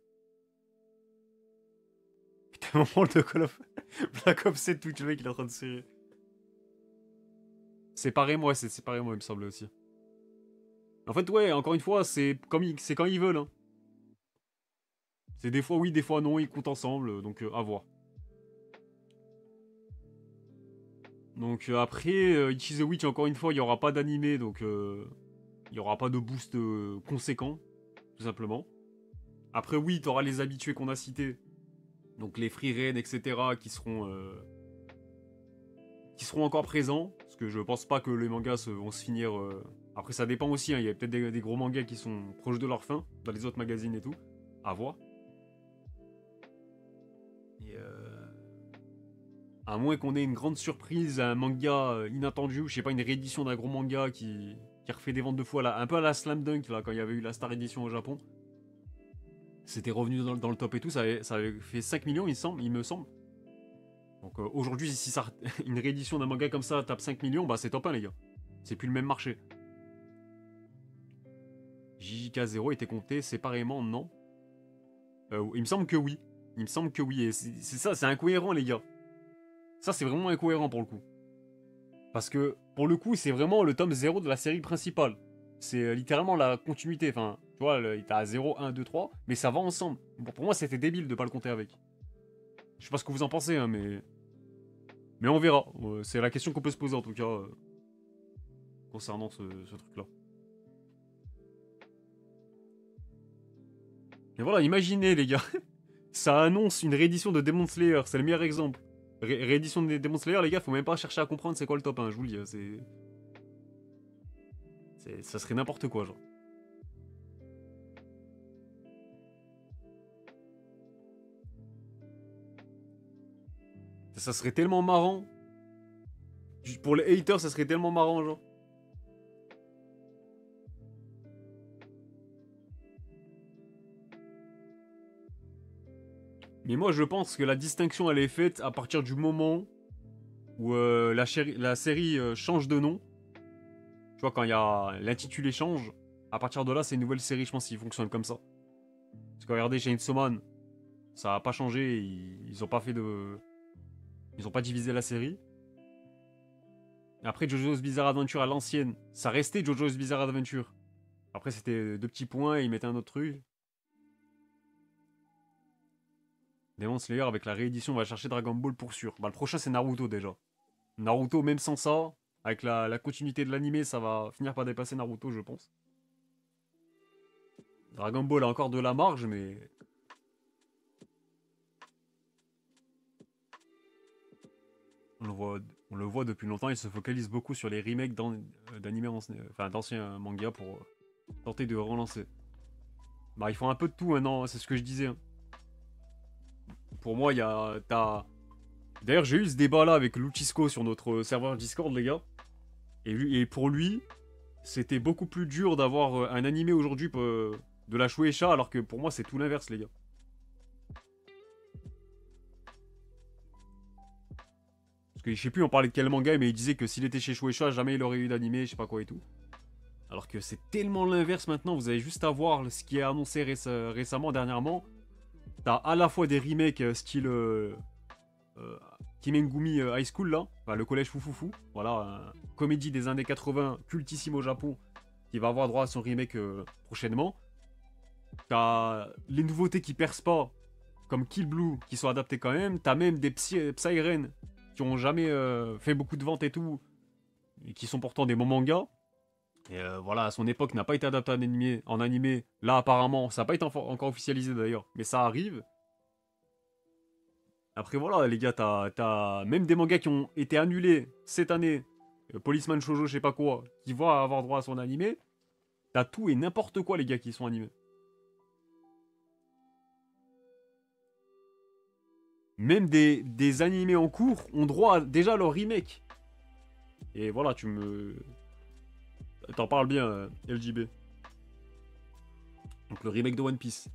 Putain, moment de Call of Black Ops 7, Twitch, le mec il est en train de se... Séparément, ouais, c'est séparément, il me semble aussi. En fait, ouais, encore une fois, c'est quand ils veulent. Hein. C'est des fois oui, des fois non, ils comptent ensemble, donc à voir. Donc après, Ichi the Witch, encore une fois, il n'y aura pas d'animé, donc il n'y aura pas de boost conséquent, tout simplement. Après oui, tu auras les habitués qu'on a cités, donc les Free Reign, etc., qui seront encore présents, parce que je pense pas que les mangas vont se finir... Après ça dépend aussi, hein, il y a peut-être des gros mangas qui sont proches de leur fin, dans les autres magazines et tout, à voir. Et à moins qu'on ait une grande surprise, un manga inattendu, je sais pas, une réédition d'un gros manga qui refait des ventes de fou, un peu à la Slam Dunk, là, quand il y avait eu la Star Edition au Japon. C'était revenu dans le top et tout, ça avait fait 5 millions, il me semble. Donc aujourd'hui, si une réédition d'un manga comme ça tape 5 millions, bah c'est top 1, les gars. C'est plus le même marché. JJK0 était compté séparément, non? Il me semble que oui. Il me semble que oui, et c'est ça, c'est incohérent, les gars. Ça, c'est vraiment incohérent pour le coup. Parce que, pour le coup, c'est vraiment le tome 0 de la série principale. C'est littéralement la continuité. Enfin, tu vois, il était à 0, 1, 2, 3, mais ça va ensemble. Bon, pour moi, c'était débile de pas le compter avec. Je sais pas ce que vous en pensez, hein, mais on verra. C'est la question qu'on peut se poser, en tout cas, concernant ce truc-là. Et voilà, imaginez, les gars. Ça annonce une réédition de Demon Slayer. C'est le meilleur exemple. Réédition de Demon Slayer, les gars, faut même pas chercher à comprendre c'est quoi le top 1, je vous le dis. Ça serait n'importe quoi, genre. Ça serait tellement marrant. Pour les haters, ça serait tellement marrant, genre. Mais moi, je pense que la distinction, elle est faite à partir du moment où la série change de nom. Tu vois, quand il y a l'intitulé change, à partir de là, c'est une nouvelle série, je pense, qui fonctionne comme ça. Parce que regardez, Chainsaw Man, ça a pas changé, ils ont pas fait de... Ils ont pas divisé la série. Après, JoJo's Bizarre Adventure à l'ancienne, ça restait JoJo's Bizarre Adventure. Après, c'était deux petits points et ils mettaient un autre truc. Demon Slayer, avec la réédition, va chercher Dragon Ball pour sûr. Bah, le prochain, c'est Naruto déjà. Naruto, même sans ça, avec la continuité de l'animé, ça va finir par dépasser Naruto, je pense. Dragon Ball a encore de la marge, mais... On le voit depuis longtemps, il se focalise beaucoup sur les remakes d'animés, enfin d'anciens mangas pour tenter de relancer. Bah, ils font un peu de tout maintenant, c'est ce que je disais. Hein. Pour moi, il y a... D'ailleurs, j'ai eu ce débat là avec Luchisco sur notre serveur Discord, les gars. Et pour lui, c'était beaucoup plus dur d'avoir un animé aujourd'hui de la Shueisha, alors que pour moi, c'est tout l'inverse, les gars. Parce que je sais plus, on parlait de quel manga, mais il disait que s'il était chez Shueisha, jamais il aurait eu d'animé, je sais pas quoi et tout. Alors que c'est tellement l'inverse maintenant, vous avez juste à voir ce qui est annoncé récemment, dernièrement. T'as à la fois des remakes style euh, Kimengumi High School, là, enfin, le collège Foufoufou, voilà, comédie des années 80, cultissime au Japon, qui va avoir droit à son remake prochainement. T'as les nouveautés qui percent pas, comme Kill Blue, qui sont adaptées quand même. T'as même des Psyren qui ont jamais fait beaucoup de ventes et tout, et qui sont pourtant des bons mangas. Et voilà, à son époque, n'a pas été adapté en animé. Là, apparemment, ça n'a pas été encore officialisé d'ailleurs, mais ça arrive. Après, voilà, les gars, t'as même des mangas qui ont été annulés cette année. Policeman Shoujo, je sais pas quoi, qui vont avoir droit à son animé. T'as tout et n'importe quoi, les gars, qui sont animés. Même des animés en cours ont droit déjà à leur remake. Et voilà, tu me... T'en parles bien, LJB. Donc le remake de One Piece.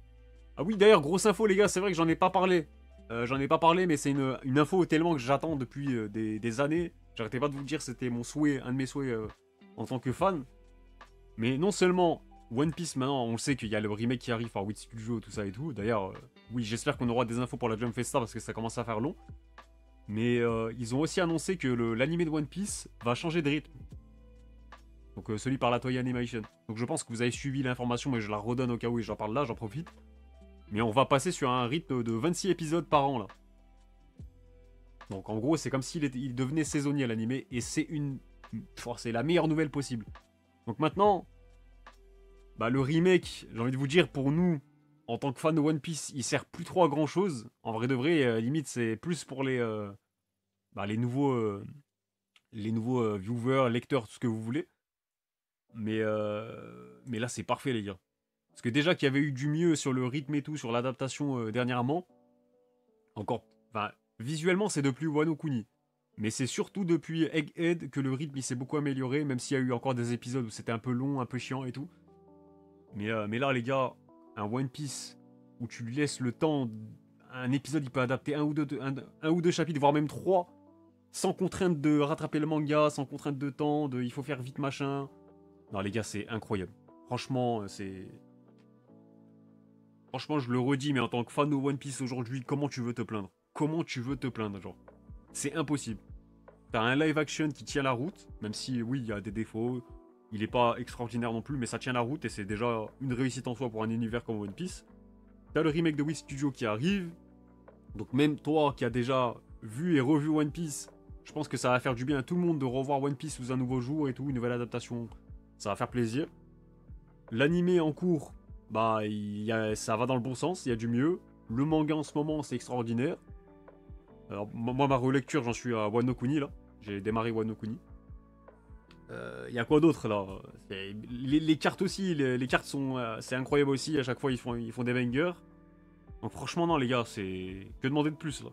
Ah oui, d'ailleurs, grosse info, les gars, c'est vrai que j'en ai pas parlé. J'en ai pas parlé, mais c'est une info tellement que j'attends depuis des années. J'arrêtais pas de vous le dire, c'était mon souhait, un de mes souhaits en tant que fan. Mais non seulement One Piece, maintenant, on le sait qu'il y a le remake qui arrive par Wit Studio, tout ça et tout. D'ailleurs, oui, j'espère qu'on aura des infos pour la Jump Festa parce que ça commence à faire long. Mais ils ont aussi annoncé que l'animé de One Piece va changer de rythme. Donc celui par la Toei Animation. Donc je pense que vous avez suivi l'information, mais je la redonne au cas où j'en parle là, j'en profite. Mais on va passer sur un rythme de 26 épisodes par an là. Donc en gros, c'est comme s'il devenait saisonnier l'animé, et c'est la meilleure nouvelle possible. Donc maintenant, bah, le remake, j'ai envie de vous dire, pour nous, en tant que fans de One Piece, il sert plus trop à grand chose. En vrai de vrai, limite, c'est plus pour les nouveaux viewers, lecteurs, tout ce que vous voulez. Mais là, c'est parfait, les gars. Parce que déjà qu'il y avait eu du mieux sur le rythme et tout, sur l'adaptation dernièrement, encore, enfin, visuellement, c'est depuis Wano Kuni. Mais c'est surtout depuis Egghead que le rythme il s'est beaucoup amélioré, même s'il y a eu encore des épisodes où c'était un peu long, un peu chiant et tout. Mais là, les gars, un One Piece où tu lui laisses le temps, un épisode il peut adapter un ou deux chapitres, voire même trois, sans contrainte de rattraper le manga, sans contrainte de temps, il faut faire vite machin. Non, les gars, c'est incroyable. Franchement, c'est. Franchement, je le redis, mais en tant que fan de One Piece aujourd'hui, comment tu veux te plaindre? Comment tu veux te plaindre, genre? C'est impossible. T'as un live action qui tient la route, même si, oui, il y a des défauts. Il est pas extraordinaire non plus, mais ça tient la route et c'est déjà une réussite en soi pour un univers comme One Piece. T'as le remake de Wit Studio qui arrive. Donc même toi qui as déjà vu et revu One Piece, je pense que ça va faire du bien à tout le monde de revoir One Piece sous un nouveau jour et tout, une nouvelle adaptation. Ça va faire plaisir. L'animé en cours, bah, ça va dans le bon sens, il y a du mieux. Le manga en ce moment, c'est extraordinaire. Alors, moi, ma relecture, j'en suis à Wano Kuni, là. J'ai démarré Wano Kuni. Il y a quoi d'autre, là? Les cartes aussi, les cartes sont... c'est incroyable aussi, à chaque fois, ils font des bangers. Donc franchement, non, les gars, c'est... Que demander de plus, là?